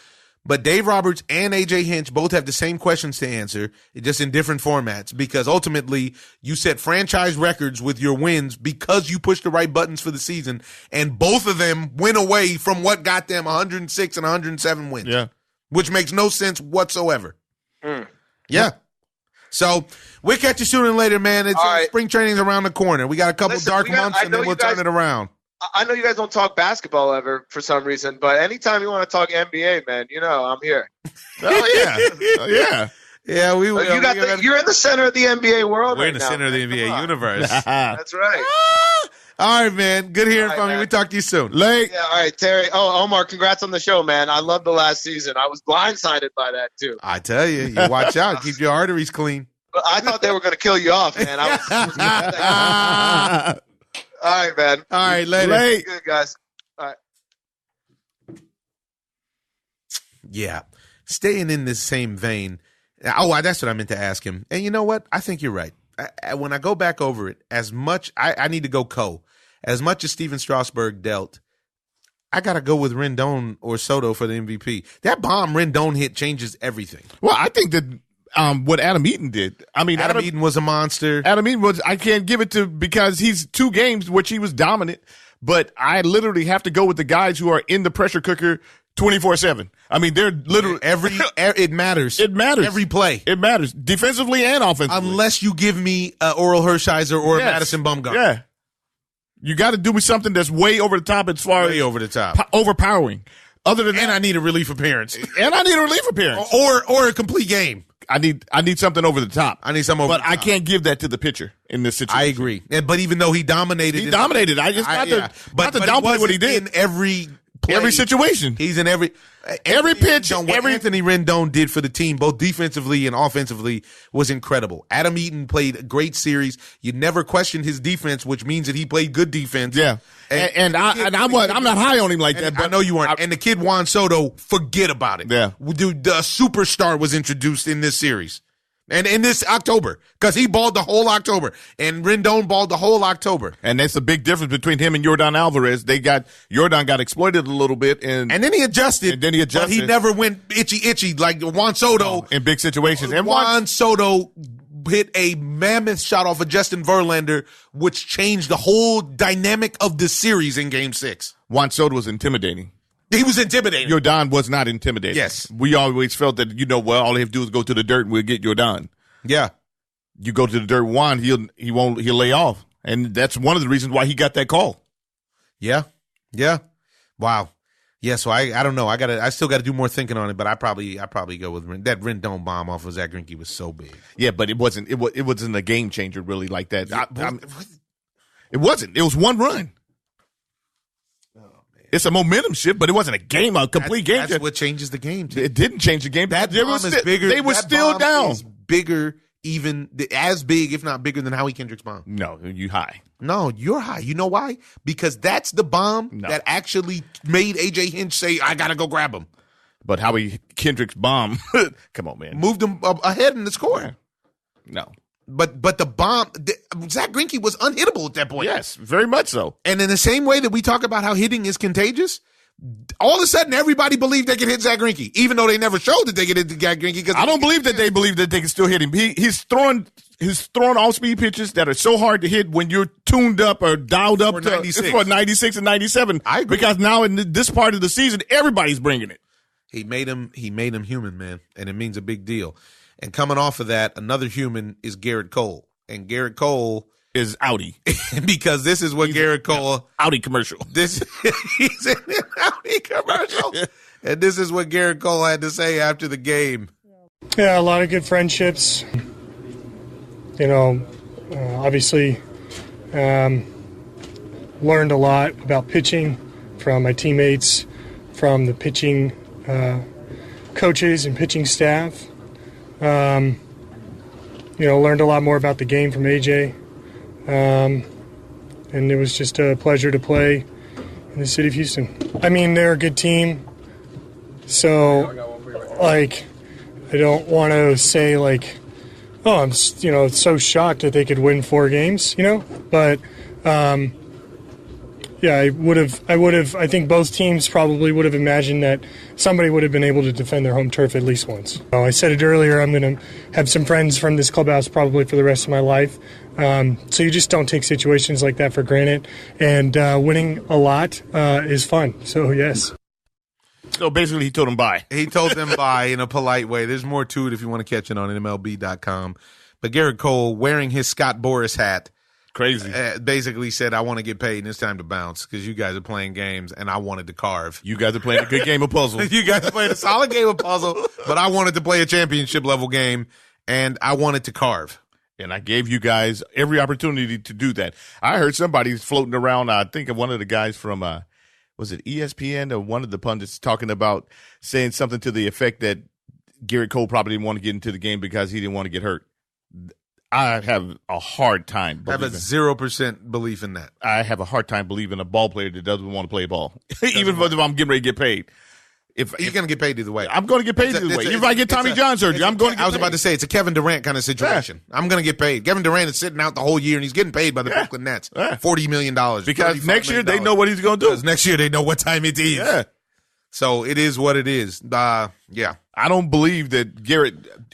but Dave Roberts and AJ Hinch both have the same questions to answer, just in different formats, because ultimately you set franchise records with your wins because you pushed the right buttons for the season, and both of them went away from what got them 106 and 107 wins. Yeah. Which makes no sense whatsoever. Yeah. So we'll catch you sooner than later, man. Spring training's around the corner. We got a couple dark months, and then we'll turn it around. I know you guys don't talk basketball ever for some reason, but anytime you want to talk NBA, man, you know I'm here. Yeah. Yeah, we will. You're in the center of the NBA world. We're in the center of the NBA universe. That's right. All right, man. Good hearing All right, from you. man. We'll talk to you soon. Late. Yeah, all right, Terry. Oh, Omar, congrats on the show, man. I love the last season. I was blindsided by that, too. I tell you, you watch out. Keep your arteries clean. But I thought they were going to kill you off, man. All right, man. All right, later. Late. Good, guys. All right. Yeah. Staying in this same vein. Oh, that's what I meant to ask him. And you know what? I think you're right. When I go back over it, as much, I need to go as much as Steven Strasburg dealt, I got to go with Rendon or Soto for the MVP. That bomb Rendon hit changes everything. Well, I think that what Adam Eaton did. I mean, Adam Eaton was a monster. Adam Eaton was. I can't give it to because he's 2 games which he was dominant. But I literally have to go with the guys who are in the pressure cooker 24/7. I mean, they're literally it matters. It matters. Every play. It matters defensively and offensively. Unless you give me Oral Hershiser or Yes. Madison Bumgarner. Yeah. You got to do me something that's way over the top as far Way as over the top. overpowering. Other than And that, I need a relief appearance. and I need a relief appearance. or a complete game. I need something over the top. I need some over But the top. I can't give that to the pitcher in this situation. I agree. But even though he dominated. He dominated. Not to downplay what he did. In every play. Every situation. He's in every pitch, What every- Anthony Rendon did for the team, both defensively and offensively, was incredible. Adam Eaton played a great series. You never questioned his defense, which means that he played good defense. Yeah. I'm not high on him like that. And But I know you aren't. And the kid Juan Soto, forget about it. Yeah. Dude, the superstar was introduced in this series. And in this October, because he balled the whole October. And Rendon balled the whole October. And that's the big difference between him and Yordan Alvarez. Jordan got exploited a little bit, and then he adjusted. But he never went itchy like Juan Soto. in big situations. And Juan Soto hit a mammoth shot off of Justin Verlander, which changed the whole dynamic of the series in Game 6. Juan Soto was intimidating. He was intimidating. Jordan was not intimidating. Yes. We always felt that, all they have to do is go to the dirt and we'll get Jordan. Yeah. You go to the dirt, Juan, he'll lay off. And that's one of the reasons why he got that call. Yeah. Yeah. Wow. Yeah, so I don't know. I still got to do more thinking on it, but I probably go with that Rendon bomb off of Zach Greinke was so big. Yeah, but it wasn't a game changer really like that. It wasn't. It was one run. It's a momentum shift, but it wasn't a complete game. That's what changes the game. It didn't change the game. That bomb is bigger. They were still down. Is bigger, even as big, if not bigger, than Howie Kendrick's bomb. No, you high. No, you're high. You know why? Because that's the bomb that actually made AJ Hinch say, "I gotta go grab him." But Howie Kendrick's bomb, come on, man, moved him ahead in the score. No. But the bomb, Zach Greinke was unhittable at that point. Yes, very much so. And in the same way that we talk about how hitting is contagious, all of a sudden everybody believed they could hit Zach Greinke, even though they never showed that they could hit Zach Greinke. I don't believe that they believe that they can still hit him. He's throwing off-speed pitches that are so hard to hit when you're tuned up or dialed up for 96. For 96 and 97. I agree. Because now in this part of the season, everybody's bringing it. He made him human, man, and it means a big deal. And coming off of that, another human is Garrett Cole. And Garrett Cole is Audi. Because this is what Garrett Cole Audi commercial. He's in an Audi commercial. And this is what Garrett Cole had to say after the game. Yeah, a lot of good friendships. Obviously learned a lot about pitching from my teammates, from the pitching coaches and pitching staff. Learned a lot more about the game from AJ. And it was just a pleasure to play in the city of Houston. I mean, they're a good team. So, I don't want to say, I'm so shocked that they could win 4 games, But, I think both teams probably would have imagined that somebody would have been able to defend their home turf at least once. I said it earlier, I'm going to have some friends from this clubhouse probably for the rest of my life. So you just don't take situations like that for granted. And winning a lot is fun. So, yes. So basically he told them bye. He told them bye in a polite way. There's more to it if you want to catch it on MLB.com. But Garrett Cole, wearing his Scott Boras hat, crazy. Basically said, I want to get paid and it's time to bounce because you guys are playing games and I wanted to carve. You guys are playing a good game of puzzle. You guys are playing a solid game of puzzle, but I wanted to play a championship level game and I wanted to carve. And I gave you guys every opportunity to do that. I heard somebody floating around, I think of one of the guys from, was it ESPN or one of the pundits talking about saying something to the effect that Garrett Cole probably didn't want to get into the game because he didn't want to get hurt. I have a hard time I have a 0% belief in that. I have a hard time believing a ball player that doesn't want to play ball, even if I'm getting ready to get paid. You're going to get paid either way. I'm going to get paid either way. If I get Tommy John surgery, I'm going to get paid. I was about to say, it's a Kevin Durant kind of situation. Yeah. I'm going to get paid. Kevin Durant is sitting out the whole year, and he's getting paid by the Brooklyn Nets. Yeah. $40 million. Because next year, they know what he's going to do. Because next year, they know what time it is. Yeah. So it is what it is. Yeah. I don't believe that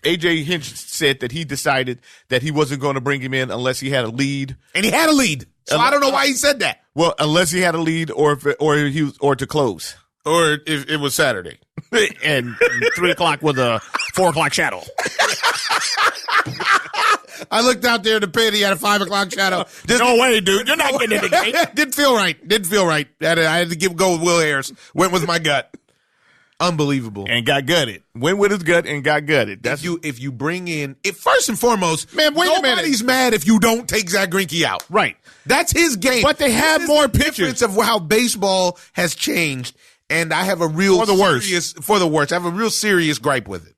A.J. Hinch said that he decided that he wasn't going to bring him in unless he had a lead. And he had a lead. So I don't know why he said that. Well, unless he had a lead or to close. Or if it was Saturday. and 3 o'clock with a 4 o'clock shadow. I looked out there to pay. He had a 5 o'clock shadow. No way, dude. You're not getting in the game. Didn't feel right. I had to go with Will Harris. Went with my gut. Unbelievable. And got gutted. Went with his gut and got gutted. That's if you bring in first and foremost, man, nobody's mad if you don't take Zach Greinke out. Right. That's his game. But they have more pitchers. Of how baseball has changed. And I have a real for the worst. I have a real serious gripe with it.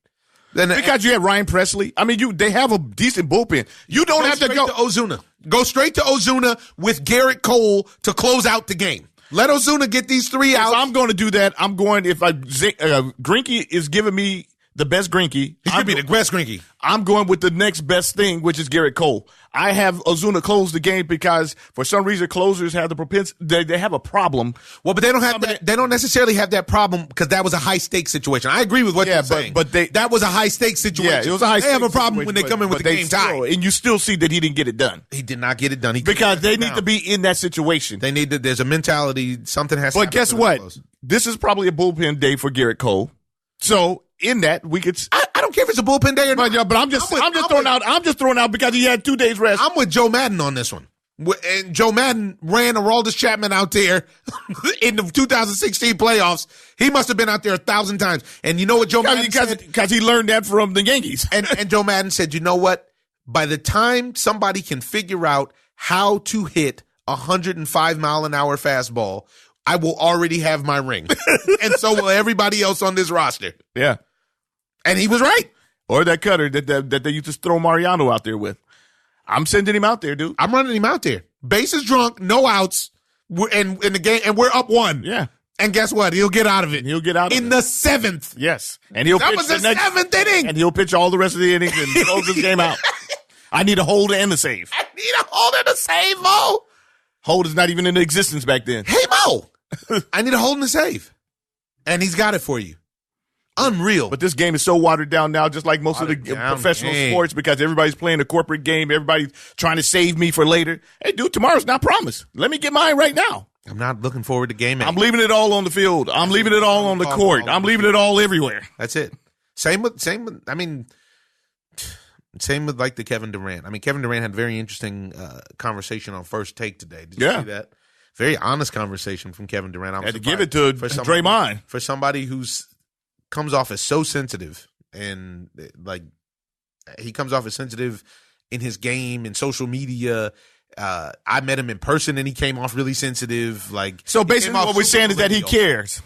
Because you have Ryan Presley. I mean, they have a decent bullpen. You don't have to go to Ozuna. Go straight to Ozuna with Garrett Cole to close out the game. Let Ozuna get these 3 out. If I'm going to do that, I'm going Greinke is giving me the best Greinke. He's going to be the best Greinke. I'm going with the next best thing, which is Garrett Cole. I have Ozuna close the game because for some reason closers have the propensity. They have a problem. Well, but they don't have that. They don't necessarily have that problem because that was a high stakes situation. I agree with what you're saying. But that was a high stakes situation. Yeah, it was a high stakes. They have a problem when they come in with the game tie, and you still see that he didn't get it done. He did not get it done because they need to be in that situation. They need to. There's a mentality. Something has to happen. But guess what? This is probably a bullpen day for Garrett Cole. So in that we could. I don't care if it's a bullpen day or not. But I'm just throwing out because he had 2 days rest. I'm with Joe Madden on this one. And Joe Madden ran Aroldis Chapman out there in the 2016 playoffs. He must have been out there 1,000 times. And you know what Joe Madden said? Because he learned that from the Yankees. And Joe Madden said, you know what? By the time somebody can figure out how to hit 105-mile-an-hour fastball, I will already have my ring. And so will everybody else on this roster. Yeah. And he was right. Or that cutter that they used to throw Mariano out there with. I'm sending him out there, dude. I'm running him out there. Bases drunk, no outs, in the game, and we're up 1. Yeah. And guess what? He'll get out of it. He'll get out of it. In the 7th. Yes. And he'll pitch was the 7th inning. And he'll pitch all the rest of the innings and close this game out. I need a hold and a save. I need a hold and a save, Mo. Hold is not even in existence back then. Hey, Mo. I need a hold and a save. And he's got it for you. Unreal. But this game is so watered down now, just like most of the professional sports, because everybody's playing a corporate game. Everybody's trying to save me for later. Hey, dude, tomorrow's not promised. Let me get mine right now. I'm not looking forward to game 8. I'm leaving it all on the field. I'm leaving it all on the court. I'm leaving it all everywhere. That's it. Same with like the Kevin Durant. I mean, Kevin Durant had a very interesting conversation on First Take today. Did you see that? Very honest conversation from Kevin Durant. I had to give it to Draymond. For somebody who's comes off as so sensitive, and like he comes off as sensitive in his game and social media. I met him in person and he came off really sensitive. So basically what we're saying is that he cares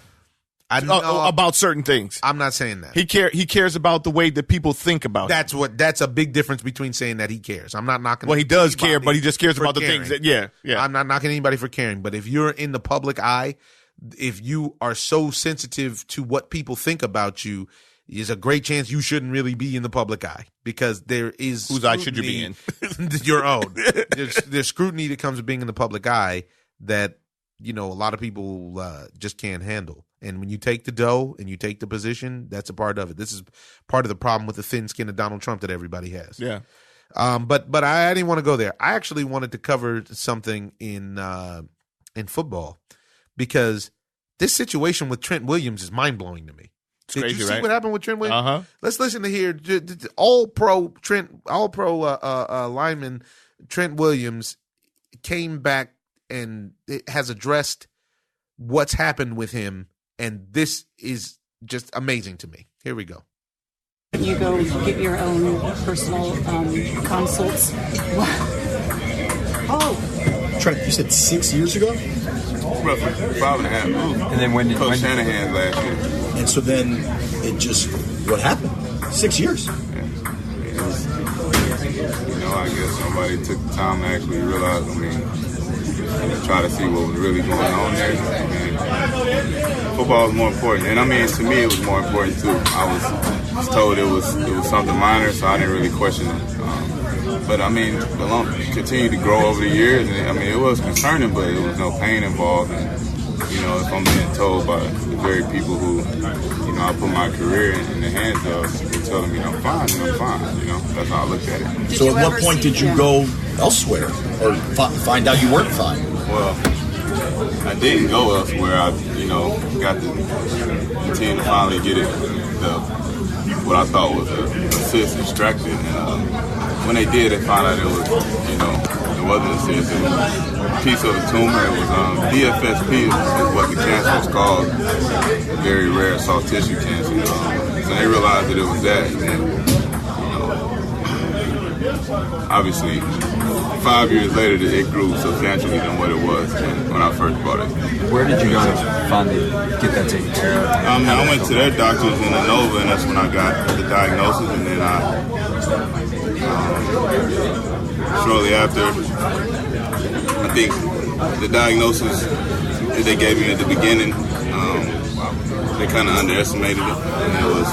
about certain things. I'm not saying that. He cares about the way that people think about him. That's a big difference between saying that he cares. I'm not knocking. Well, he does care, but he just cares about the things that, yeah. I'm not knocking anybody for caring, but if you're in the public eye, if you are so sensitive to what people think about you, there's a great chance you shouldn't really be in the public eye, because there is whose eye should you be in? Your own. There's scrutiny that comes with being in the public eye that, a lot of people just can't handle. And when you take the dough and you take the position, that's a part of it. This is part of the problem with the thin skin of Donald Trump that everybody has. Yeah. But I didn't want to go there. I actually wanted to cover something in football, because this situation with Trent Williams is mind blowing to me. Did you see what happened with Trent Williams? Uh-huh. Let's listen to here. All pro lineman Trent Williams came back and has addressed what's happened with him, and this is just amazing to me. Here we go. You go get your own personal consults. Oh. Trent, you said 6 years ago? Roughly 5.5. And then when Coach Shanahan last year. And so then it just, what happened? 6 years. I guess somebody took the time to actually realize, try to see what was really going on there. Football is more important. And to me, it was more important too. I was told it was something minor, so I didn't really question it. But the lump continued to grow over the years. And, it was concerning, but there was no pain involved. And, if I'm being told by the very people who, I put my career in the hands of, they're telling me I'm fine, then I'm fine. That's how I look at it. So at what point did you go elsewhere or find out you weren't fine? Well, I didn't go elsewhere. I, got the team to finally get it, what I thought was a cyst extracted. And when they did, they found out it was, it wasn't a cyst. It was a piece of the tumor. It was DFSP is what the cancer was called, very rare soft tissue cancer. So they realized that it was that. And then, obviously, 5 years later, it grew substantially than what it was when I first bought it. Where did you go to finally get that taken care of? I went to their doctors in Nova, and that's when I got the diagnosis. And then shortly after, I think the diagnosis that they gave me at the beginning, they kind of underestimated it, and it was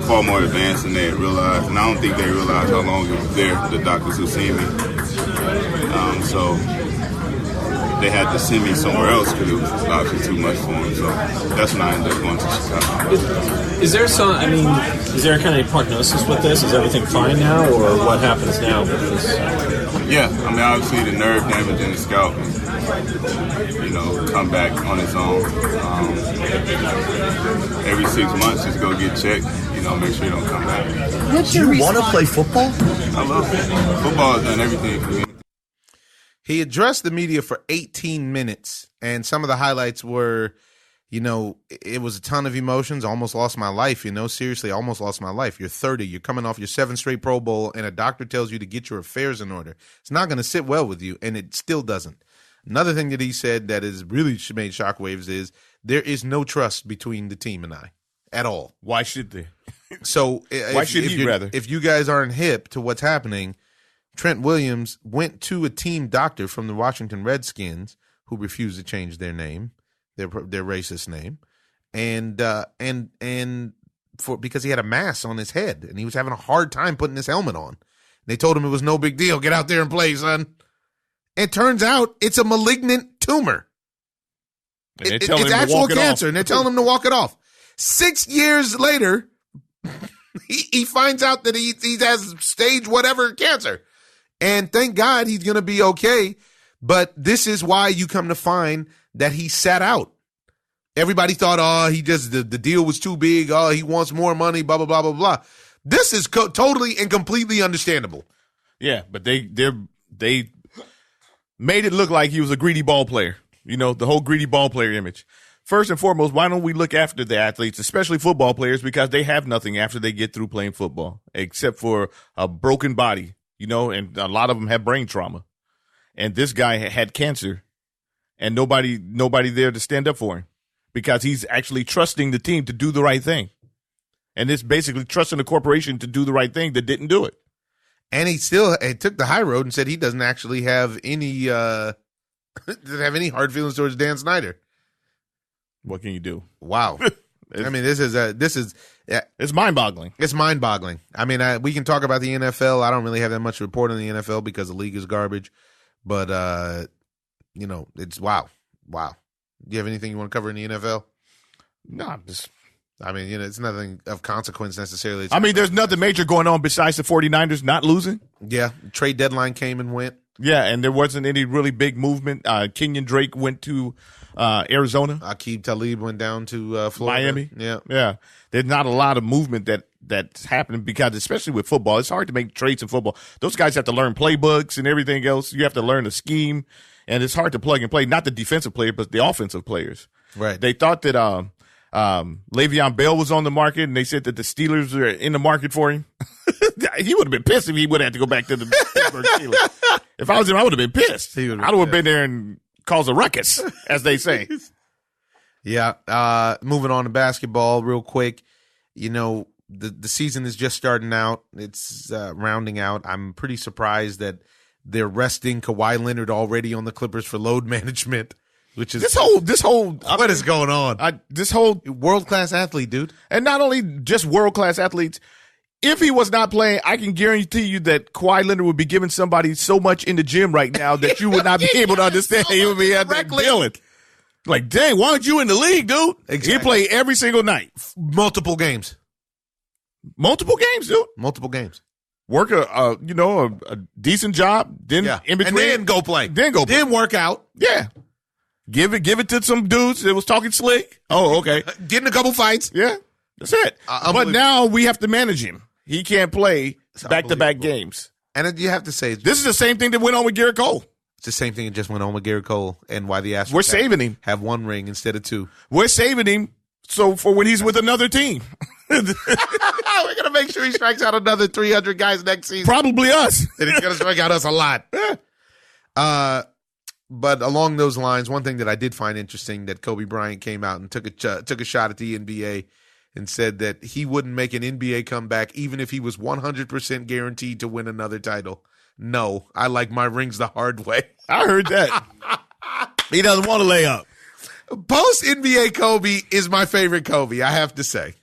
far more advanced than they had realized. And I don't think they realized how long it was there, the doctors who seen me. So they had to send me somewhere else because it was obviously too much for them. So that's when I ended up going to Chicago. Is there kind of a prognosis with this? Is everything fine now, or what happens now with this? Yeah, obviously the nerve damage in the scalp, come back on its own. Every 6 months, just go get checked. Make sure you don't come back. Do you want to play football? I love it. Football has done everything for me. He addressed the media for 18 minutes, and some of the highlights were, it was a ton of emotions. Almost lost my life, seriously, almost lost my life. You're 30, you're coming off your 7th straight Pro Bowl, and a doctor tells you to get your affairs in order. It's not going to sit well with you, and it still doesn't. Another thing that he said that has really made shockwaves is there is no trust between the team and I at all. Why should they? So why should he rather? If you guys aren't hip to what's happening, Trent Williams went to a team doctor from the Washington Redskins who refused to change their name, their racist name, and because he had a mass on his head and he was having a hard time putting his helmet on. They told him it was no big deal. Get out there and play, son. It turns out it's a malignant tumor. It's actual cancer, and they're telling him to walk it off. 6 years later, he finds out that he has stage whatever cancer. And thank God he's going to be okay. But this is why you come to find that he sat out. Everybody thought, the deal was too big. Oh, he wants more money, blah, blah, blah, blah, blah. This is totally and completely understandable. Yeah, but they made it look like he was a greedy ball player. The whole greedy ball player image. First and foremost, why don't we look after the athletes, especially football players, because they have nothing after they get through playing football except for a broken body, and a lot of them have brain trauma. And this guy had cancer, and nobody there to stand up for him because he's actually trusting the team to do the right thing. And it's basically trusting the corporation to do the right thing that didn't do it. And he took the high road and said he doesn't actually have any hard feelings towards Dan Snyder. What can you do? Wow. This is it's mind-boggling. It's mind-boggling. We can talk about the NFL. I don't really have that much to report on the NFL because the league is garbage. But it's wow. Do you have anything you want to cover in the NFL? No, just it's nothing of consequence necessarily. There's nothing major going on besides the 49ers not losing. Yeah, trade deadline came and went. Yeah, and there wasn't any really big movement. Kenyon Drake went to Arizona. Aqib Talib went down to Florida. Miami. Yeah. There's not a lot of movement that's happening because, especially with football, it's hard to make trades in football. Those guys have to learn playbooks and everything else. You have to learn a scheme, and it's hard to plug and play. Not the defensive player, but the offensive players. Right. They thought that Le'Veon Bell was on the market, and they said that the Steelers are in the market for him. He would have been pissed if he would have had to go back to the Pittsburgh Steelers. If I was him, I would have been pissed. I would have been there and caused a ruckus, as they say. Yeah. Moving on to basketball real quick. You know, the season is just starting out. It's rounding out. I'm pretty surprised that they're resting Kawhi Leonard already on the Clippers for load management, which is this whole what is going on? This whole world-class athlete, dude. And not only just world-class athletes, if he was not playing, I can guarantee you that Kawhi Leonard would be giving somebody so much in the gym right now that you would not be able to understand. He would be out there dealing. Like, dang, why aren't you in the league, dude? Exactly. He play every single night. Multiple games. Multiple games, dude. Multiple games. Work a decent job, then in between, and then go play. Then work out. Yeah. Give it to some dudes that was talking slick. Oh, okay. Get in a couple fights. Yeah. That's it. But now we have to manage him. He can't play back-to-back games. And you have to say, this is the same thing that went on with Garrett Cole. It's the same thing that just went on with Garrett Cole and why the Astros we're saving him. Have one ring instead of two. We're saving him so for when he's with another team. We're going to make sure he strikes out another 300 guys next season. Probably us. And he's going to strike out us a lot. But along those lines, one thing that I did find interesting that Kobe Bryant came out and took a shot at the NBA and said that he wouldn't make an NBA comeback even if he was 100% guaranteed to win another title. No, I like my rings the hard way. I heard that. He doesn't want to lay up. Post NBA Kobe is my favorite Kobe, I have to say.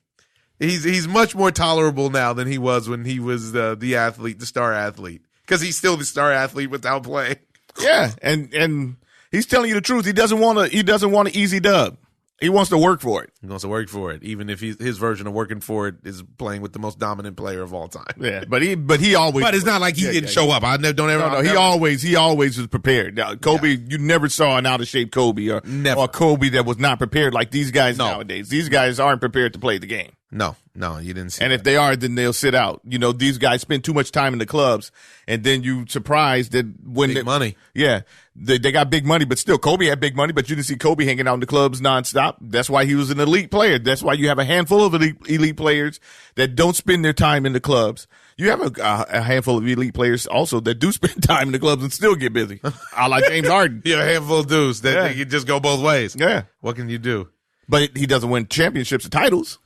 He's much more tolerable now than he was when he was the athlete, the star athlete, because he's still the star athlete without playing. Yeah, and he's telling you the truth. He doesn't want an easy dub. He wants to work for it. He wants to work for it, even if his version of working for it is playing with the most dominant player of all time. Yeah, but he always. But it's not like he didn't show up. I don't ever. No, he always was prepared. Now, Kobe, you never saw an out of shape Kobe or Kobe that was not prepared like these guys nowadays. These guys aren't prepared to play the game. No, you didn't see. And if they are, then they'll sit out. You know, these guys spend too much time in the clubs, and then you surprised that when big money. Yeah, they got big money, but still, Kobe had big money, but you didn't see Kobe hanging out in the clubs nonstop. That's why he was an elite player. That's why you have a handful of elite players that don't spend their time in the clubs. You have a handful of elite players also that do spend time in the clubs and still get busy. I like James Harden. Yeah, a handful of dudes that they can just go both ways. Yeah. What can you do? But he doesn't win championships or titles.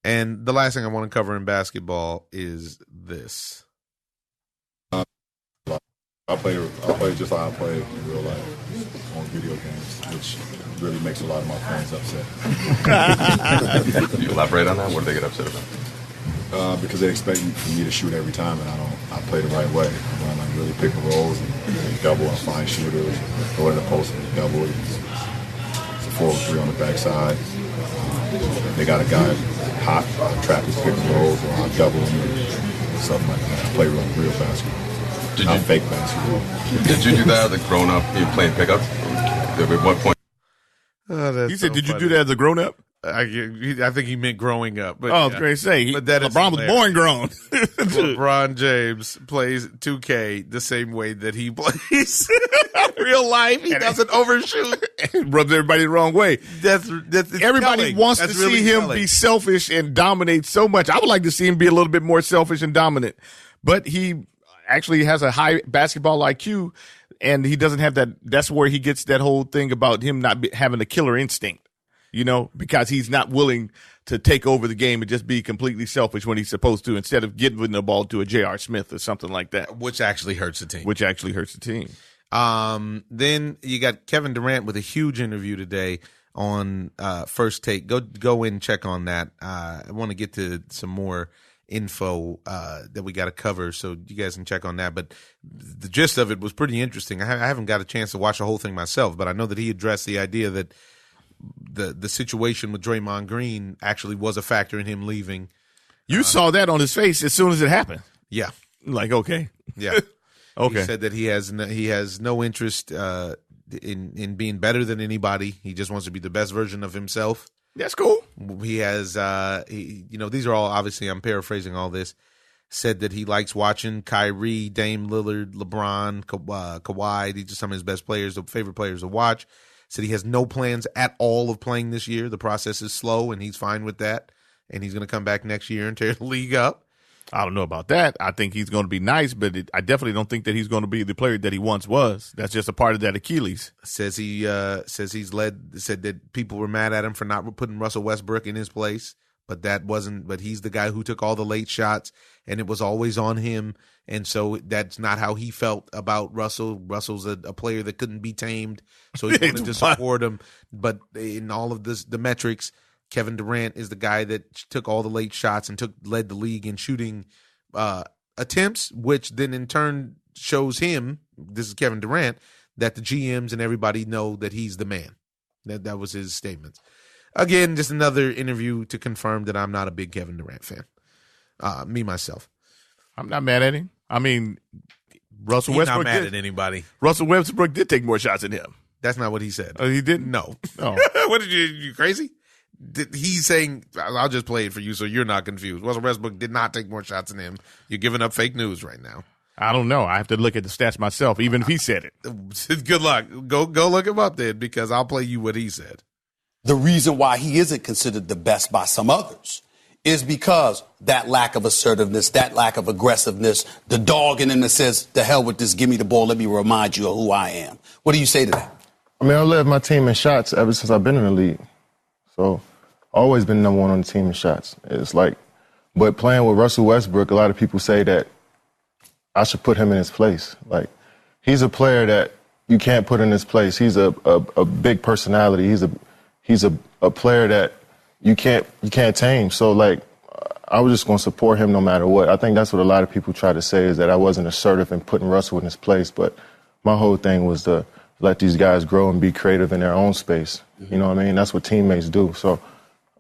And the last thing I want to cover in basketball is this. I play just like I play in real life on video games, which really makes a lot of my fans upset. Can you elaborate on that? What do they get upset about? Because they expect me to shoot every time, and I play the right way. I run like really pick and rolls and double and find shooters, go in the post and double. It's a 4-3 on the backside. They got a guy hot, trap his pick and rolls, or I'll double him and stuff like that. I play real basketball. Not fake basketball. Did you do that as a grown up? You playing pickup? At what point? He said, "Did you do that as a grown up?" I think he meant growing up. But I was going to say, but that LeBron was born grown. LeBron James plays 2K the same way that he plays real life. He doesn't overshoot. Rubs everybody the wrong way. That's everybody telling. wants That's to really see him telling. be selfish and dominate so much. I would like to see him be a little bit more selfish and dominant, but he actually has a high basketball IQ, and he doesn't have that. That's where he gets that whole thing about him not having a killer instinct. You know, because he's not willing to take over the game and just be completely selfish when he's supposed to, instead of giving the ball to a J.R. Smith or something like that. Which actually hurts the team. Then you got Kevin Durant with a huge interview today on First Take. Go in and check on that. I want to get to some more info that we got to cover, so you guys can check on that. But the gist of it was pretty interesting. I haven't got a chance to watch the whole thing myself, but I know that he addressed the idea that the situation with Draymond Green actually was a factor in him leaving. You saw that on his face as soon as it happened. Yeah. Like, okay. Yeah. Okay. He said that he has no interest in being better than anybody. He just wants to be the best version of himself. That's cool. He has, these are all, obviously, I'm paraphrasing all this, said that he likes watching Kyrie, Dame Lillard, LeBron, Kawhi. These are some of his best players, favorite players to watch. Said he has no plans at all of playing this year. The process is slow, and he's fine with that. And he's going to come back next year and tear the league up. I don't know about that. I think he's going to be nice, but I definitely don't think that he's going to be the player that he once was. That's just a part of that Achilles. Said that people were mad at him for not putting Russell Westbrook in his place, but he's the guy who took all the late shots, and it was always on him. And so that's not how he felt about Russell. Russell's a player that couldn't be tamed, so he wanted to support him. But in all of the metrics, Kevin Durant is the guy that took all the late shots and led the league in shooting attempts, which then in turn shows him, this is Kevin Durant, that the GMs and everybody know that he's the man. That was his statements. Again, just another interview to confirm that I'm not a big Kevin Durant fan. Me, myself. I'm not mad at him. I mean, Russell Westbrook. Not mad at anybody. Russell Westbrook did take more shots than him. That's not what he said. Oh, he didn't? No. Oh. What did you crazy? He's saying, I'll just play it for you so you're not confused. Russell Westbrook did not take more shots than him. You're giving up fake news right now. I don't know. I have to look at the stats myself, even if he said it. Good luck. Go look him up then, because I'll play you what he said. The reason why he isn't considered the best by some others is because that lack of assertiveness, that lack of aggressiveness, the dog in him that says, the hell with this, give me the ball, let me remind you of who I am. What do you say to that? I mean, I led my team in shots ever since I've been in the league. So always been number one on the team in shots. It's like, but playing with Russell Westbrook, a lot of people say that I should put him in his place. Like, he's a player that you can't put in his place. He's a big personality. He's a player that you can't tame. So, like, I was just going to support him no matter what. I think that's what a lot of people try to say, is that I wasn't assertive in putting Russell in his place. But my whole thing was to let these guys grow and be creative in their own space. You know what I mean? That's what teammates do. So,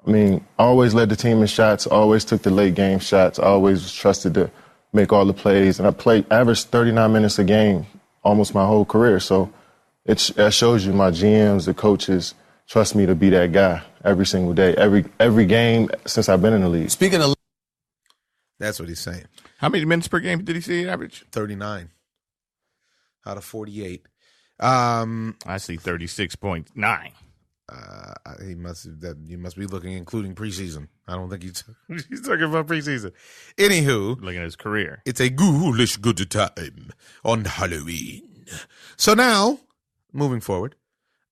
I mean, I always led the team in shots, always took the late game shots, I always was trusted to make all the plays. And I averaged 39 minutes a game almost my whole career. So that shows you my GMs, the coaches, trust me to be that guy every single day, every game since I've been in the league. Speaking of, that's what he's saying. How many minutes per game did he say average? 39 out of 48. I see 36.9. You must be looking including preseason. I don't think he's talking about preseason. Anywho, looking at his career, it's a ghoulish good time on Halloween. So now, moving forward,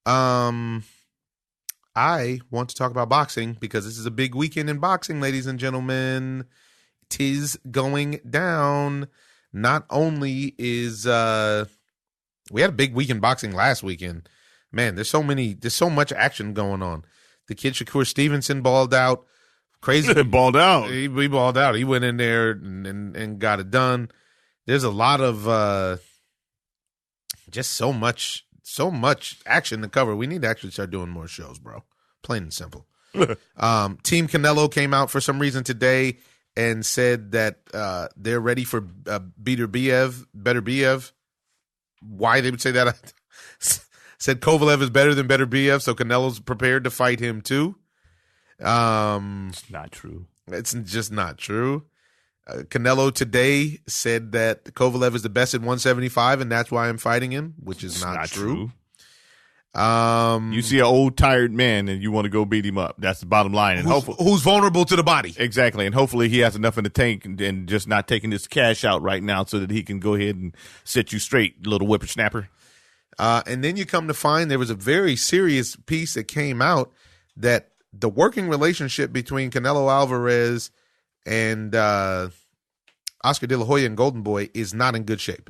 I want to talk about boxing because this is a big weekend in boxing, ladies and gentlemen. 'Tis going down. Not only is we had a big weekend boxing last weekend. Man, there's so much action going on. The kid Shakur Stevenson balled out. Crazy. Balled out. He balled out. He went in there and got it done. There's a lot of just so much action to cover. We need to actually start doing more shows, bro. Plain and simple. Team Canelo came out for some reason today and said that they're ready for Better Biev. Why they would say that? Said Kovalev is better than Better Biev, so Canelo's prepared to fight him too. It's not true. It's just not true. Canelo today said that Kovalev is the best at 175, and that's why I'm fighting him, which is not true. You see an old tired man and you want to go beat him up. That's the bottom line. And who's vulnerable to the body. Exactly. And hopefully he has enough in the tank and just not taking this cash out right now so that he can go ahead and set you straight, little whippersnapper. And then you come to find there was a very serious piece that came out that the working relationship between Canelo Alvarez and Oscar De La Hoya and Golden Boy is not in good shape.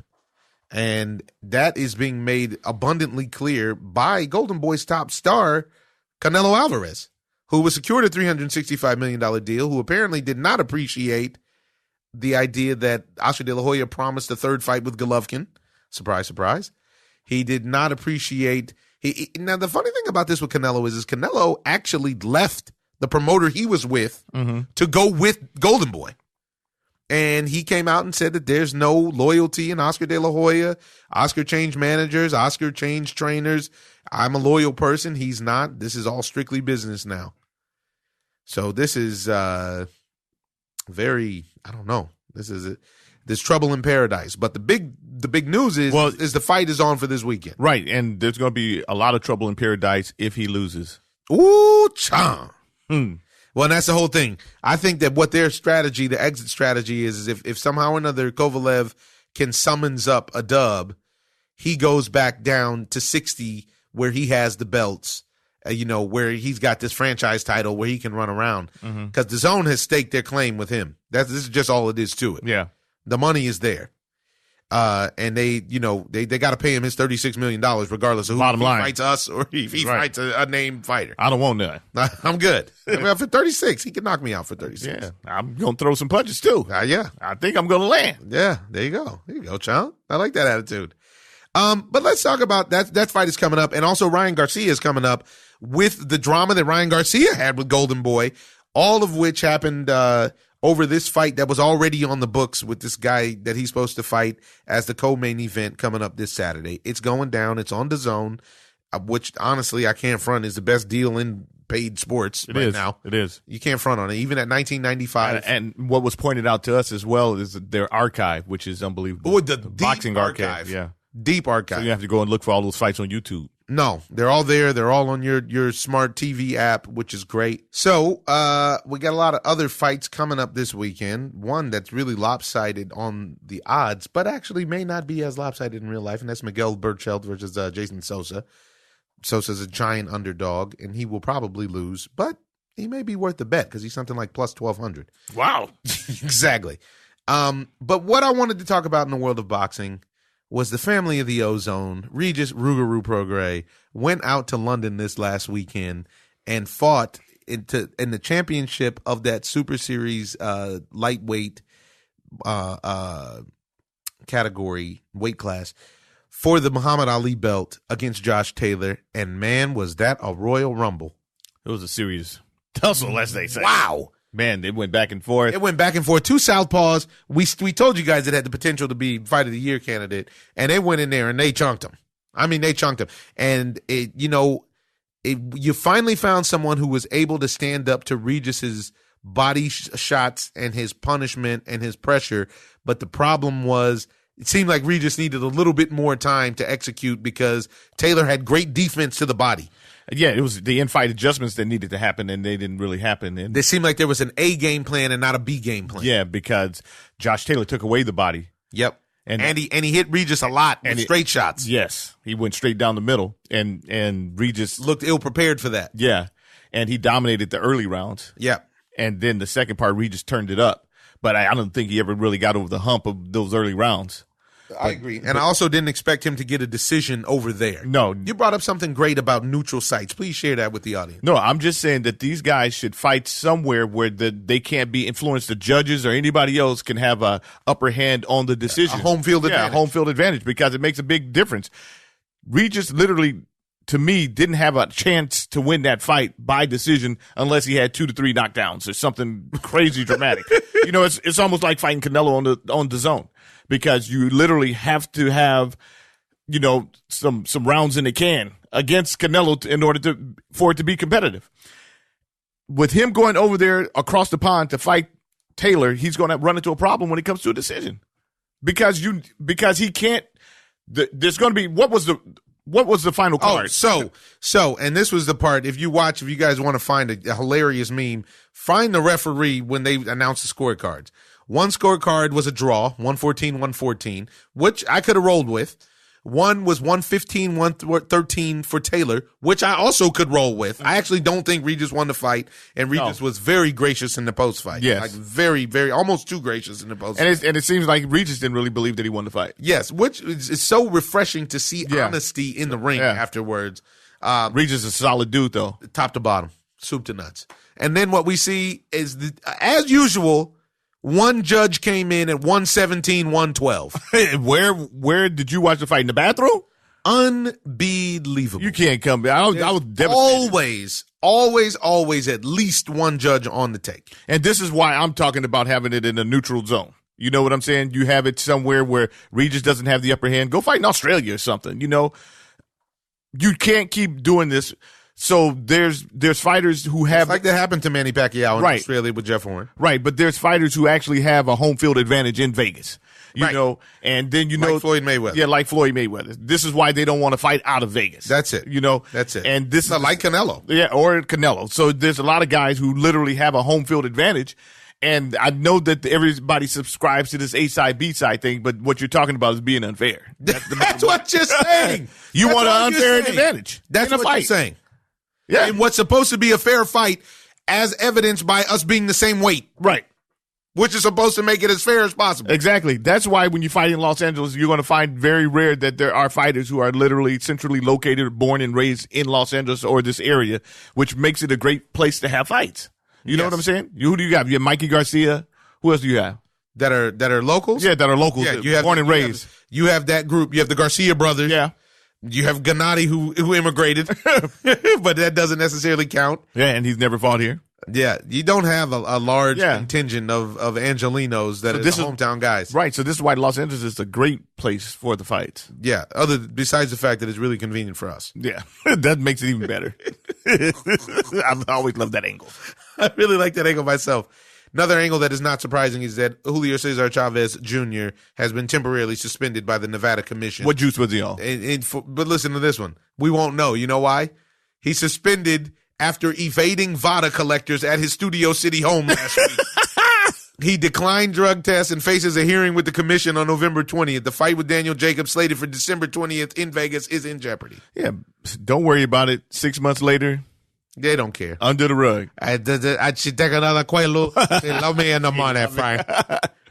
And that is being made abundantly clear by Golden Boy's top star, Canelo Alvarez, who was secured a $365 million deal, who apparently did not appreciate the idea that Oscar De La Hoya promised a third fight with Golovkin. Surprise, surprise. He did not appreciate. Now, the funny thing about this with Canelo is Canelo actually left the promoter he was with to go with Golden Boy. And he came out and said that there's no loyalty in Oscar De La Hoya. Oscar changed managers. Oscar changed trainers. I'm a loyal person. He's not. This is all strictly business now. So this is very, I don't know. This There's trouble in paradise. But the big news is the fight is on for this weekend. Right, and there's going to be a lot of trouble in paradise if he loses. Ooh, cha. Well, and that's the whole thing. I think that what their strategy, the exit strategy is if somehow or another Kovalev can summons up a dub, he goes back down to 60 where he has the belts, where he's got this franchise title where he can run around. Because the Zone has staked their claim with him. This is just all it is to it. Yeah. The money is there. And they got to pay him his $36 million regardless of who he fights us or if he fights a named fighter. I don't want none. I'm good. For 36, he can knock me out for 36. Yeah, I'm going to throw some punches too. Yeah. I think I'm going to land. Yeah, there you go. There you go, child. I like that attitude. But let's talk about that fight is coming up. And also Ryan Garcia is coming up with the drama that Ryan Garcia had with Golden Boy, all of which happened over this fight that was already on the books with this guy that he's supposed to fight as the co-main event coming up this Saturday. It's going down. It's on DAZN, which honestly I can't front is the best deal in paid sports now. It is. You can't front on it, even at $19.95. And what was pointed out to us as well is their archive, which is unbelievable. Oh, the boxing archive. Yeah. Deep archive. So you have to go and look for all those fights on YouTube. No, they're all there. They're all on your smart TV app, which is great. So we got a lot of other fights coming up this weekend. One that's really lopsided on the odds, but actually may not be as lopsided in real life, and that's Miguel Berchelt versus Jason Sosa. Sosa's a giant underdog, and he will probably lose, but he may be worth the bet because he's something like plus 1,200. Wow. Exactly. But what I wanted to talk about in the world of boxing was the family of the Ozone, Regis Rougarou Prograis, went out to London this last weekend and fought in the championship of that Super Series lightweight category, weight class, for the Muhammad Ali belt against Josh Taylor. And man, was that a Royal Rumble. It was a serious tussle, as they say. Wow. Man, they went back and forth. It went back and forth. Two southpaws. We told you guys it had the potential to be Fight of the Year candidate, and they went in there and they chunked him. I mean, they chunked him. And you finally found someone who was able to stand up to Regis's body shots and his punishment and his pressure. But the problem was, it seemed like Regis needed a little bit more time to execute because Taylor had great defense to the body. Yeah, it was the in-fight adjustments that needed to happen, and they didn't really happen. And it seemed like there was an A game plan and not a B game plan. Yeah, because Josh Taylor took away the body. Yep. And he hit Regis a lot with straight shots. Yes. He went straight down the middle, and Regis looked ill-prepared for that. Yeah. And he dominated the early rounds. Yeah. And then the second part, Regis turned it up. But I don't think he ever really got over the hump of those early rounds. I agree. And I also didn't expect him to get a decision over there. No. You brought up something great about neutral sites. Please share that with the audience. No, I'm just saying that these guys should fight somewhere where they can't be influenced. The judges or anybody else can have a upper hand on the decision. A home field advantage. Yeah, home field advantage, because it makes a big difference. Regis literally, to me, didn't have a chance to win that fight by decision unless he had 2 to 3 knockdowns or something crazy dramatic. It's almost like fighting Canelo on DAZN. Because you literally have to have, some rounds in the can against Canelo in order for it to be competitive. With him going over there across the pond to fight Taylor, he's going to run into a problem when it comes to a decision, because he can't. There's going to be what was the final card? So, and this was the part. If you guys want to find a hilarious meme, find the referee when they announce the scorecards. One scorecard was a draw, 114-114, which I could have rolled with. One was 115-113 for Taylor, which I also could roll with. I actually don't think Regis won the fight, and Regis was very gracious in the post-fight. Yes. Like very, very, almost too gracious in the post-fight. And it seems like Regis didn't really believe that he won the fight. Yes, which is so refreshing to see honesty in the ring afterwards. Regis is a solid dude, though. Top to bottom, soup to nuts. And then what we see is, as usual, one judge came in at 117-112. Where did you watch the fight? In the bathroom? Unbelievable. You can't come back. I was devastated. Always at least one judge on the take. And this is why I'm talking about having it in a neutral zone. You know what I'm saying? You have it somewhere where Regis doesn't have the upper hand. Go fight in Australia or something. You can't keep doing this. So there's fighters who have, like that happened to Manny Pacquiao in Australia with Jeff Horn. Right, but there's fighters who actually have a home field advantage in Vegas. you know, and then like Floyd Mayweather. Yeah, like Floyd Mayweather. This is why they don't want to fight out of Vegas. That's it. You know, that's it. And this is like Canelo. Yeah, or Canelo. So there's a lot of guys who literally have a home field advantage. And I know that everybody subscribes to this A side, B side thing, but what you're talking about is being unfair. That's what you're saying. You That's want an what unfair you're saying. advantage. That's in a what fight. you're saying. Yeah. And what's supposed to be a fair fight, as evidenced by us being the same weight. Right. Which is supposed to make it as fair as possible. Exactly. That's why when you fight in Los Angeles, you're going to find very rare that there are fighters who are literally centrally located, born and raised in Los Angeles or this area, which makes it a great place to have fights. You know what I'm saying? Who do you got? You have Mikey Garcia. Who else do you have? That are locals? Yeah, that are locals. Yeah, you have born and raised. You have that group. You have the Garcia brothers. Yeah. You have Gennady who immigrated, but that doesn't necessarily count. Yeah, and he's never fought here. Yeah, you don't have a large contingent of Angelinos that are hometown guys. Right, so this is why Los Angeles is a great place for the fights. Yeah, besides the fact that it's really convenient for us. Yeah, that makes it even better. I've always loved that angle. I really like that angle myself. Another angle that is not surprising is that Julio Cesar Chavez Jr. has been temporarily suspended by the Nevada Commission. What juice was he on? But listen to this one. We won't know. You know why? He's suspended after evading VADA collectors at his Studio City home last week. He declined drug tests and faces a hearing with the commission on November 20th. The fight with Daniel Jacobs, slated for December 20th in Vegas, is in jeopardy. Yeah, don't worry about it. 6 months later, they don't care. Under the rug. I should take another Quaalude. Love me in the money, Frank.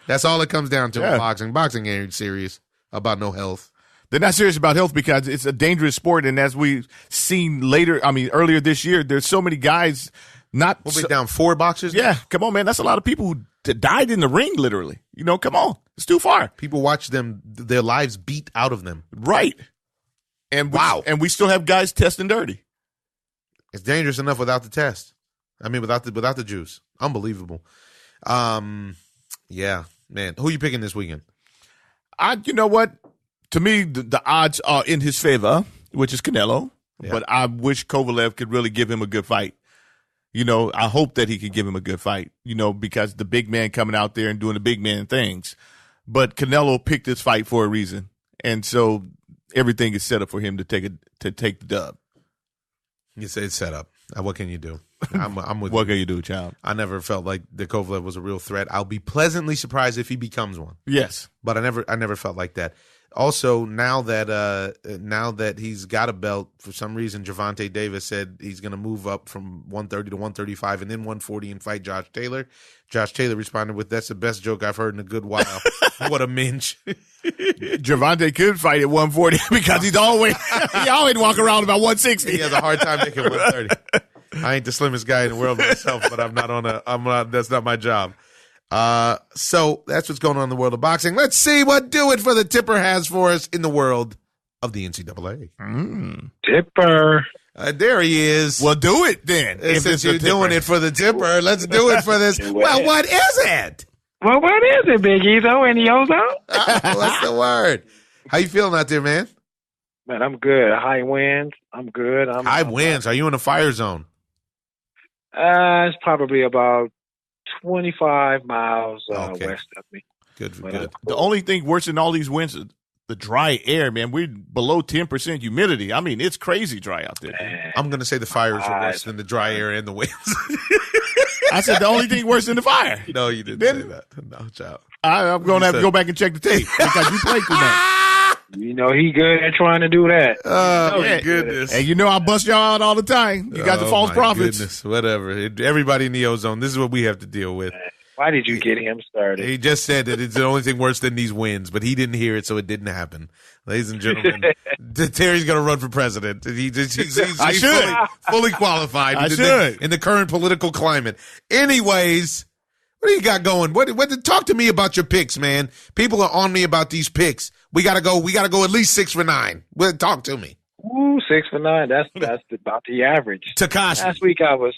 That's all it comes down to in boxing. Boxing ain't serious about no health. They're not serious about health because it's a dangerous sport. And as we've seen earlier this year, there's so many guys not. We'll be down 4 boxers? Yeah, come on, man. That's a lot of people who died in the ring, literally. You know, come on. It's too far. People watch their lives beat out of them. Right. And we still have guys testing dirty. It's dangerous enough without the test. I mean, without the juice. Unbelievable. Yeah, man. Who you picking this weekend? You know what? To me, the odds are in his favor, which is Canelo. Yeah. But I wish Kovalev could really give him a good fight. You know, I hope that he could give him a good fight, you know, because the big man coming out there and doing the big man things. But Canelo picked this fight for a reason. And so everything is set up for him to take the dub. You say it's set up. What can you do? I'm with What can you do, child? I never felt like the Kovalev was a real threat. I'll be pleasantly surprised if he becomes one. Yes. But I never felt like that. Also, now that he's got a belt, for some reason, Gervonta Davis said he's going to move up from 130 to 135 and then 140 and fight Josh Taylor. Josh Taylor responded with, "That's the best joke I've heard in a good while." What a minge. Gervonta could fight at 140 because he always walk around about 160. He has a hard time making 130. I ain't the slimmest guy in the world myself, but that's not my job. So that's what's going on in the world of boxing. Let's see what Do It for the Tipper has for us in the world of the NCAA. Tipper. There he is. Well, do it then. Since you're doing it for the Tipper, let's do it for this. Well, what is it? Well, what is it, Big Ezo and the Ozone? What's the word? How you feeling out there, man? Man, I'm good. High winds. I'm good. High winds. Are you in a fire zone? It's probably about 25 miles west of me. Good. The only thing worse than all these winds is the dry air, man. We're below 10% humidity. I mean, it's crazy dry out there. Man, I'm going to say the fires are worse than the dry air and the winds. I said the only thing worse than the fire. No, you didn't say that. No, child. I'm going to have to go back and check the tape because you played too much. You know he good at trying to do that. Oh, my goodness. And you know I bust y'all out all the time. You got the false prophets. Goodness. Whatever. Everybody in the ozone, this is what we have to deal with. Why did you get him started? He just said that it's the only thing worse than these wins, but he didn't hear it, so it didn't happen. Ladies and gentlemen, Terry's going to run for president. He's fully qualified in the current political climate. Anyways, what do you got going? Talk to me about your picks, man. People are on me about these picks. We gotta go at least 6 for 9. Well, talk to me. Ooh, 6 for 9. That's about the average. Takashi. Last week I was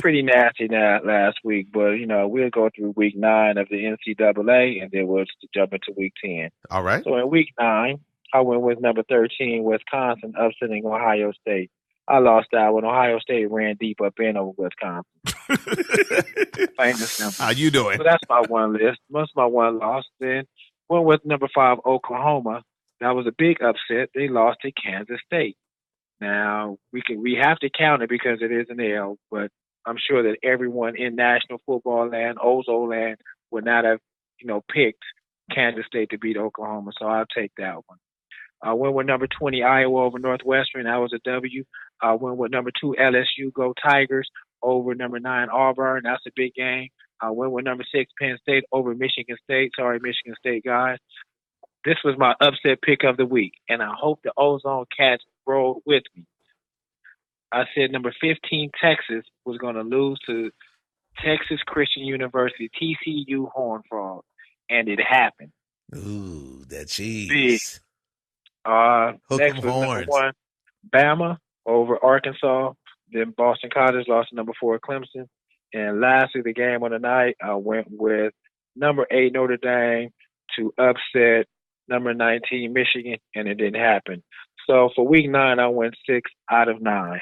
pretty nasty last week, but you know we'll go through week 9 of the NCAA and then we'll jump into week 10. All right. So in week 9, I went with number 13, Wisconsin, upsetting Ohio State. I lost that when Ohio State ran deep up in over Wisconsin. Plain and simple. How you doing? So that's my one list. That's my one loss. Then Went with number 5, Oklahoma. That was a big upset. They lost to Kansas State. Now, we have to count it because it is an L, but I'm sure that everyone in National Football land, OZONE land, would not have, picked Kansas State to beat Oklahoma, so I'll take that one. I went with number 20, Iowa over Northwestern. That was a W. I went with number 2, LSU, go Tigers, over number 9, Auburn. That's a big game. I went with number 6, Penn State, over Michigan State. Sorry, Michigan State guys. This was my upset pick of the week, and I hope the OZONE cats rolled with me. I said number 15, Texas, was going to lose to Texas Christian University, TCU Horned Frogs, and it happened. Ooh, that cheese. Big. Hook Next 'em was horns. number 1, Bama over Arkansas. Then Boston College lost to number 4, Clemson. And lastly, the game of the night, I went with number 8, Notre Dame, to upset number 19, Michigan, and it didn't happen. So for week 9, I went 6 out of 9.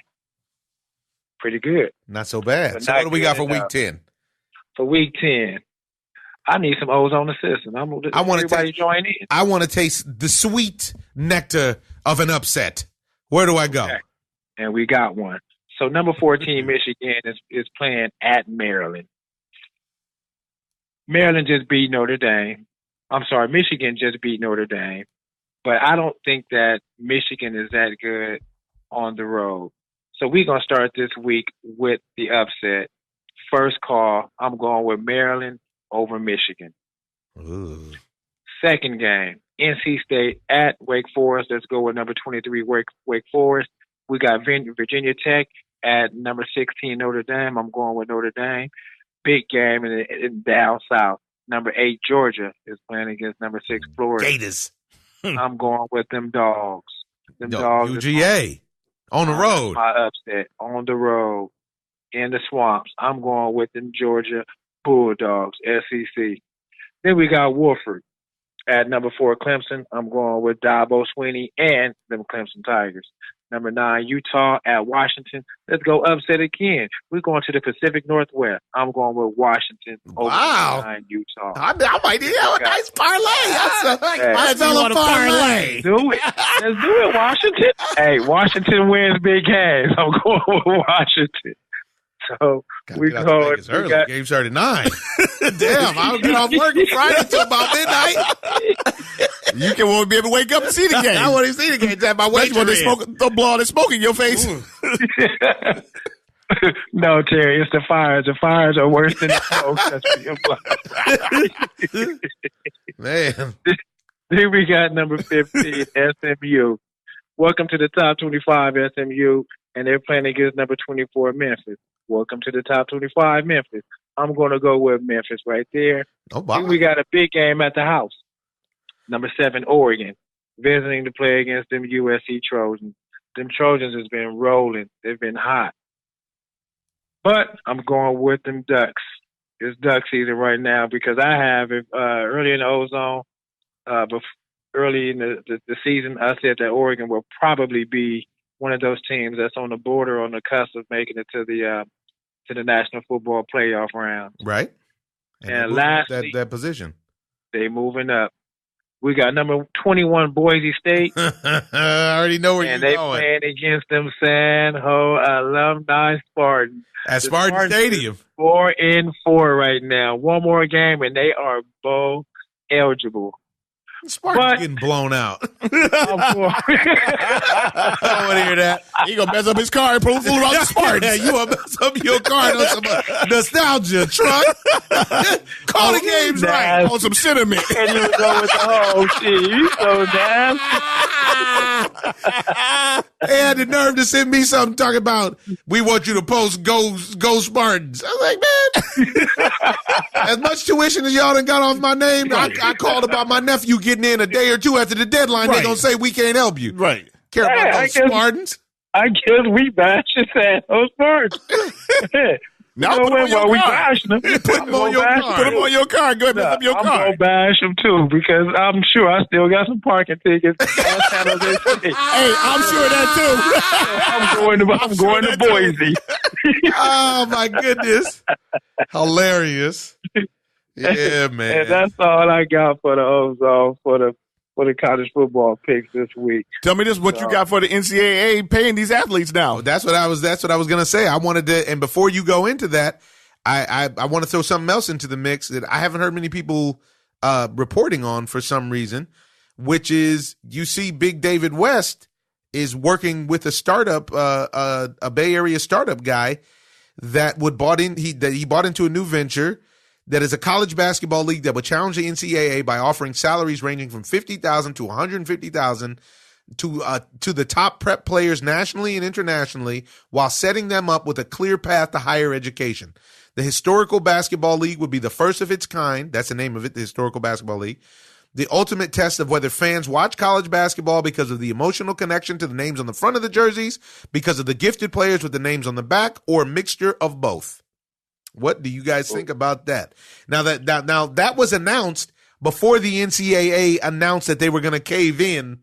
Pretty good. Not so bad. But So not what do we got for good week enough. 10? For week 10, I need some OZONE assistance. I want everybody join in. I want to taste the sweet nectar of an upset. Where do I go? Okay. And we got one. So number 14, Michigan, is playing at Maryland. Maryland just beat Notre Dame. I'm sorry, Michigan just beat Notre Dame. But I don't think that Michigan is that good on the road. So we're going to start this week with the upset. First call, I'm going with Maryland over Michigan. Ooh. Second game, NC State at Wake Forest. Let's go with number 23, Wake Forest. We got Virginia Tech at number 16, Notre Dame. I'm going with Notre Dame. Big game in down south. Number 8, Georgia, is playing against number 6, Florida. Gators. I'm going with them dogs. Them dogs. UGA. On the road. My upset. On the road. In the swamps. I'm going with them Georgia Bulldogs, SEC. Then we got Wofford at number 4, Clemson. I'm going with Dabo Swinney and them Clemson Tigers. Number 9, Utah at Washington. Let's go upset again. We're going to the Pacific Northwest. I'm going with Washington over number 9, Utah. I might have a nice parlay. That's Hey, a parlay. do it. Let's do it, Washington. Hey, Washington wins big games. I'm going with Washington. So we Get out go. to Vegas early. Game started at 9. Damn, I'll get off work on Friday until about midnight. You won't be able to wake up and see the game. I won't even see the game. That's my wager When in. they'll blow all the smoke in your face. No, Terry, it's the fires. The fires are worse than the smoke. Man. Then we got number 15, SMU. Welcome to the top 25, SMU, and they're playing against number 24, Memphis. Welcome to the top 25, Memphis. I'm going to go with Memphis right there. Oh, wow. Then we got a big game at the house. Number 7, Oregon, visiting to play against them USC Trojans. Them Trojans has been rolling. They've been hot. But I'm going with them Ducks. It's duck season right now because I have early in the OZONE, early in the season, I said that Oregon will probably be one of those teams that's on the border, on the cusp of making it to the National Football Playoff round. Right. And lastly, that position. They moving up. We got number 21, Boise State. I already know where you're going. And they playing against them San Ho Alumni Spartans. At Spartan Stadium. 4-4 right now. One more game, and they are bowl eligible. Spartan's getting blown out. I don't want to hear that. He gonna mess up his car and pull around the Spartans. Yeah, you gonna mess up your car on some nostalgia, truck. Call the games right. On some sentiment. And you go with the whole shit. You so damn. They had the nerve to send me something talking about, we want you to post go Spartans. I was like, man, as much tuition as y'all done got off my name, right. I called about my nephew getting in a day or two after the deadline. Right. They're going to say we can't help you. Right. Care about those Spartans? I guess we bash your San Jose Spartans. Now put them on your car. Put them on your car. Put them on your car. Go ahead and mess up your car. I'm going to bash them too because I'm sure I still got some parking tickets. Hey, I'm sure that too. I'm going to Boise. Oh, my goodness. Hilarious. Yeah, man. And that's all I got for the Ozone for the college football picks this week. Tell me this: what you got for the NCAA paying these athletes now? That's what I was gonna say. I wanted to, and before you go into that, I want to throw something else into the mix that I haven't heard many people reporting on for some reason, which is you see Big David West is working with a startup, a Bay Area startup guy that bought into a new venture that is a college basketball league that would challenge the NCAA by offering salaries ranging from $50,000 to $150,000 to the top prep players nationally and internationally, while setting them up with a clear path to higher education. The Historical Basketball League would be the first of its kind. That's the name of it, the Historical Basketball League. The ultimate test of whether fans watch college basketball because of the emotional connection to the names on the front of the jerseys, because of the gifted players with the names on the back, or a mixture of both. What do you guys think about that? Now that was announced before the NCAA announced that they were going to cave in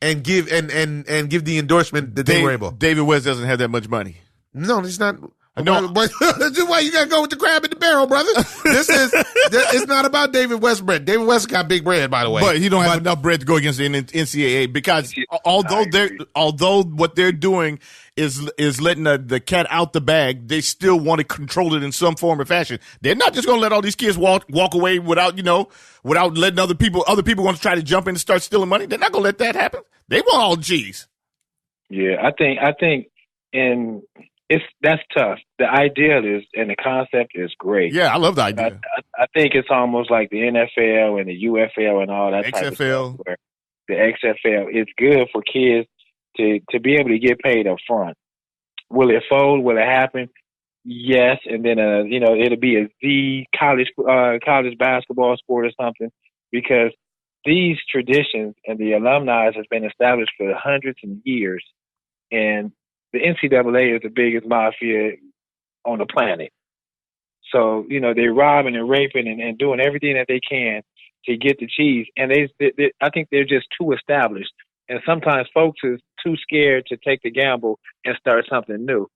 and give the endorsement that they were able. David West doesn't have that much money. No, he's not. No, that's why you gotta go with the crab in the barrel, brother. It's not about David West bread. David West got big bread, by the way, but he don't have enough bread to go against the NCAA because although what they're doing is letting the cat out the bag, they still want to control it in some form or fashion. They're not just gonna let all these kids walk away without letting other people want to try to jump in and start stealing money. They're not gonna let that happen. They want all G's. Yeah, I think, and that's tough. The idea is, and the concept is great. Yeah, I love the idea. I think it's almost like the NFL and the UFL and all that type of stuff. Where the XFL, it's good for kids to be able to get paid up front. Will it fold? Will it happen? Yes, and then it'll be the college basketball sport or something, because these traditions and the alumni has been established for hundreds of years, and the NCAA is the biggest mafia on the planet. So, they're robbing and raping and doing everything that they can to get the cheese. And I think they're just too established. And sometimes folks is too scared to take the gamble and start something new.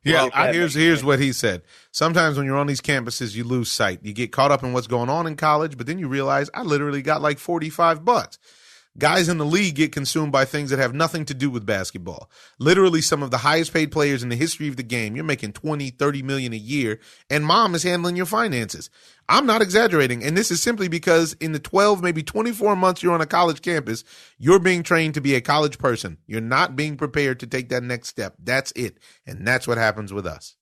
Yeah, here's what he said. Sometimes when you're on these campuses, you lose sight. You get caught up in what's going on in college, but then you realize I literally got like $45. Guys in the league get consumed by things that have nothing to do with basketball. Literally some of the highest paid players in the history of the game. You're making $20, $30 million a year, and mom is handling your finances. I'm not exaggerating, and this is simply because in the 12, maybe 24 months you're on a college campus, you're being trained to be a college person. You're not being prepared to take that next step. That's it, and that's what happens with us.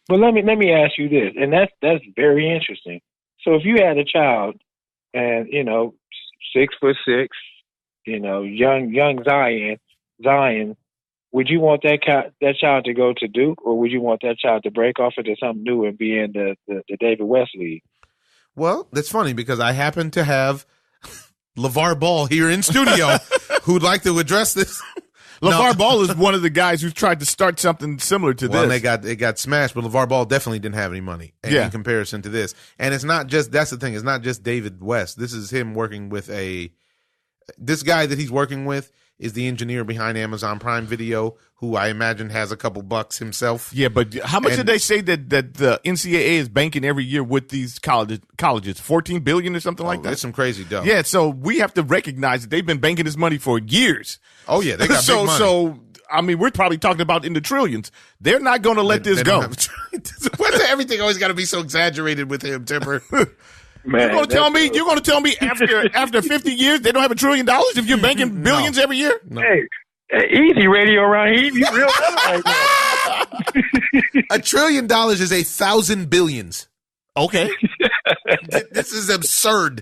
But let me ask you this, and that's very interesting. So if you had a child, and 6'6", young Zion, would you want that child to go to Duke, or would you want that child to break off into something new and be in the David West League? Well, that's funny because I happen to have LeVar Ball here in studio who'd like to address this. LeVar Ball is one of the guys who tried to start something similar to this. And they got smashed, but LeVar Ball definitely didn't have any money in comparison to this. And it's not just, that's the thing, it's not just David West. This is him working with this guy that he's working with is the engineer behind Amazon Prime Video, who I imagine has a couple bucks himself. Yeah, but how much did they say that the NCAA is banking every year with these colleges? $14 billion or something like that? That's some crazy dough. Yeah, so we have to recognize that they've been banking this money for years. Oh, yeah, they got big money. So, I mean, we're probably talking about in the trillions. They're not going to let this go. What's everything always got to be so exaggerated with him, Timber? Man, you're going to tell me after 50 years they don't have $1 trillion if you're banking billions every year? No. Hey, easy radio around here. You real right now. $1 trillion is 1,000 billions. Okay, this is absurd.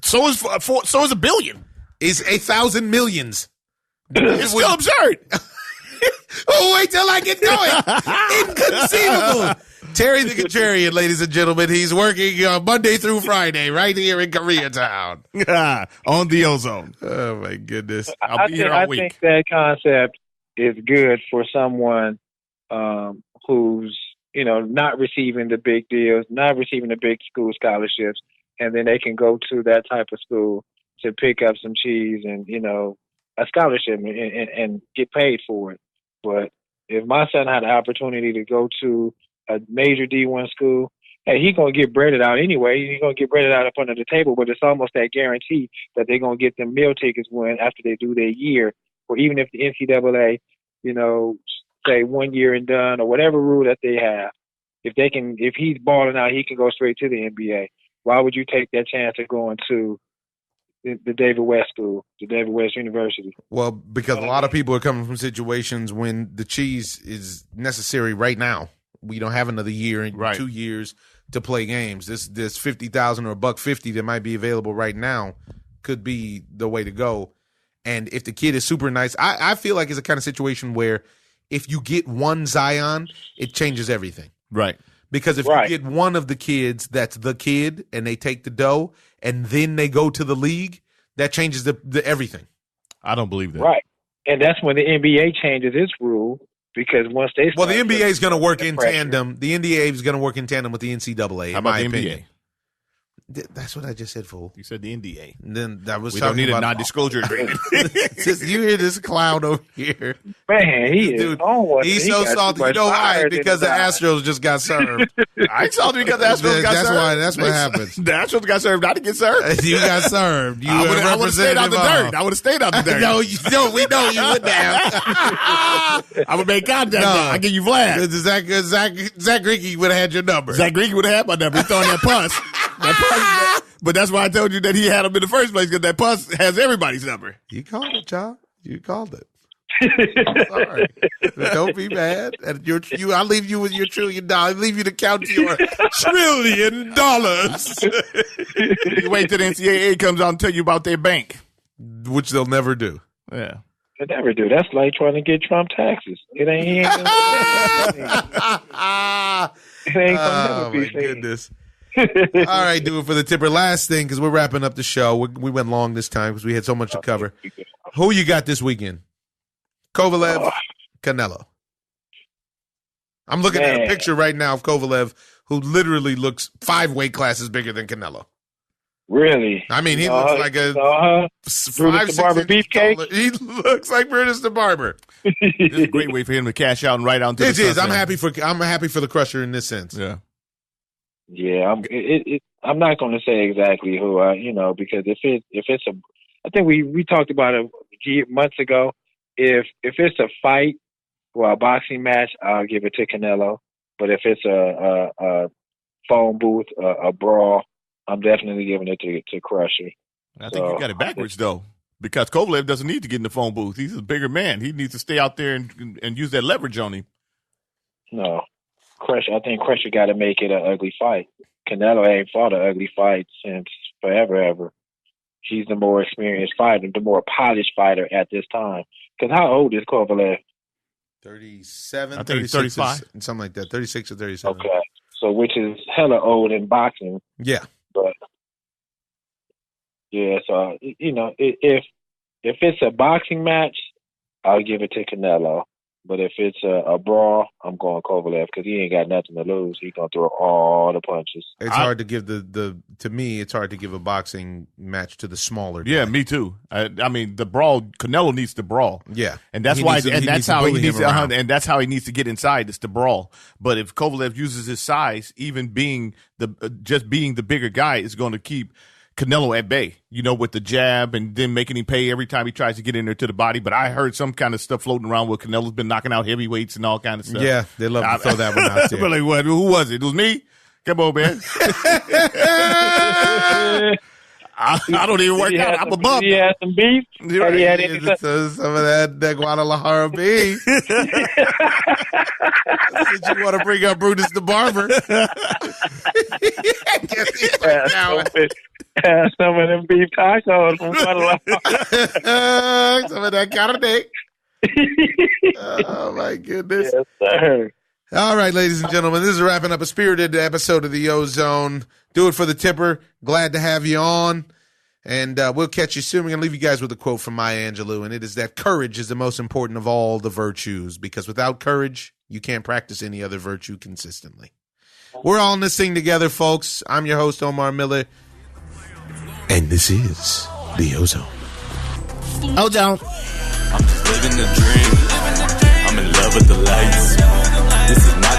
So is a billion. Is 1,000 millions. It's still absurd. Oh, wait till I get going. Inconceivable. Terry the Contrarian, ladies and gentlemen. He's working Monday through Friday right here in Koreatown. On the Ozone. Oh, my goodness. I'll be here all week. I think that concept is good for someone who's, not receiving the big deals, not receiving the big school scholarships, and then they can go to that type of school to pick up some cheese and, a scholarship and get paid for it. But if my son had the opportunity to go to a major D1 school hey, he's going to get breaded out anyway. He's going to get breaded out up under the table, but it's almost that guarantee that they're going to get them meal tickets when after they do their year, or even if the NCAA, say 1 year and done, or whatever rule that they have. If he's balling out, he can go straight to the NBA. Why would you take that chance of going to the David West School, the David West University? Well, because a lot of people are coming from situations when the cheese is necessary right now. We don't have another year and 2 years to play games. This $50,000 or $150 that might be available right now could be the way to go. And if the kid is super nice, I feel like it's a kind of situation where if you get one Zion, it changes everything. Right. Because if you get one of the kids that's the kid and they take the dough and then they go to the league, that changes the everything. I don't believe that. Right. And that's when the NBA changes its rule, because once they the NBA is going to work in tandem. The NBA is going to work in tandem with the NCAA. How about the NBA? That's what I just said, fool. You said the NDA. And then that was we don't need a non-disclosure agreement. You hear this clown over here? Man, he is on one. He's so salty. You know why? Because the Astros just got served. I ain't salty because the Astros got served. Why. That's what happens. The Astros got served. I didn't get served. You got served. I would have stayed out the dirt. I would have stayed out the dirt. No, we know you wouldn't have. I would make contact. I give you Vlad. Zach Greinke would have had your number. Zach Greinke would have had my number. He's throwing that puss. But that's why I told you that he had him in the first place, because that puss has everybody's number. You called it, John. You called it. I'm sorry. Don't be mad. I'll leave you with your $1 trillion. I'll leave you to count your $1 trillion. You wait till the NCAA comes out and tell you about their bank. Which they'll never do. Yeah. They never do. That's like trying to get Trump taxes. It ain't oh, my goodness. All right, do it for the tipper. Last thing, because we're wrapping up the show. We went long this time because we had so much to cover. Who you got this weekend? Kovalev, Canelo. I'm looking at a picture right now of Kovalev, who literally looks 5 weight classes bigger than Canelo. Really? I mean, he looks like a Brutus the Barber beefcake. He looks like Brutus the Barber. This is a great way for him to cash out and ride out to the sunset. I'm happy for the Crusher in this sense. Yeah. Yeah, I'm not going to say exactly who, because if it's I think we talked about it months ago. If it's a fight or a boxing match, I'll give it to Canelo. But if it's a phone booth, a brawl, I'm definitely giving it to Crusher. I think you got it backwards though, because Kovalev doesn't need to get in the phone booth. He's a bigger man. He needs to stay out there and use that leverage on him. No. I think Crusher got to make it an ugly fight. Canelo ain't fought an ugly fight since forever, ever. He's the more experienced fighter, the more polished fighter at this time. Because how old is Kovalev? 37, I think he's 35. Something like that, 36 or 37. Okay. So which is hella old in boxing. Yeah. But, yeah, so, if it's a boxing match, I'll give it to Canelo. But if it's a brawl, I'm going Kovalev because he ain't got nothing to lose. He's going to throw all the punches. It's hard to give to me, it's hard to give a boxing match to the smaller guy. Yeah, me too. I mean, the brawl, Canelo needs to brawl. Yeah. And that's that's how he needs to get inside, is to brawl. But if Kovalev uses his size, even being the bigger guy, is going to keep Canelo at bay, with the jab and then making him pay every time he tries to get in there to the body. But I heard some kind of stuff floating around where Canelo's been knocking out heavyweights and all kind of stuff. Yeah, they love to throw that one out there. But like, what? Who was it? It was me? Come on, man. I don't even work out. I'm a bum. He had some beef. Some of that Guadalajara beef. Since you want to bring up Brutus the Barber. Some of them beef tacos from Guadalajara. Some of that carne. Oh, my goodness. Yes, sir. All right, ladies and gentlemen, this is wrapping up a spirited episode of the Ozone. Do it for the tipper. Glad to have you on. And we'll catch you soon. We're going to leave you guys with a quote from Maya Angelou, and it is that courage is the most important of all the virtues, because without courage, you can't practice any other virtue consistently. We're all in this thing together, folks. I'm your host, Omar Miller, and this is the Ozone. Ozone. I'm just living the dream. I'm in love with the lights. This is not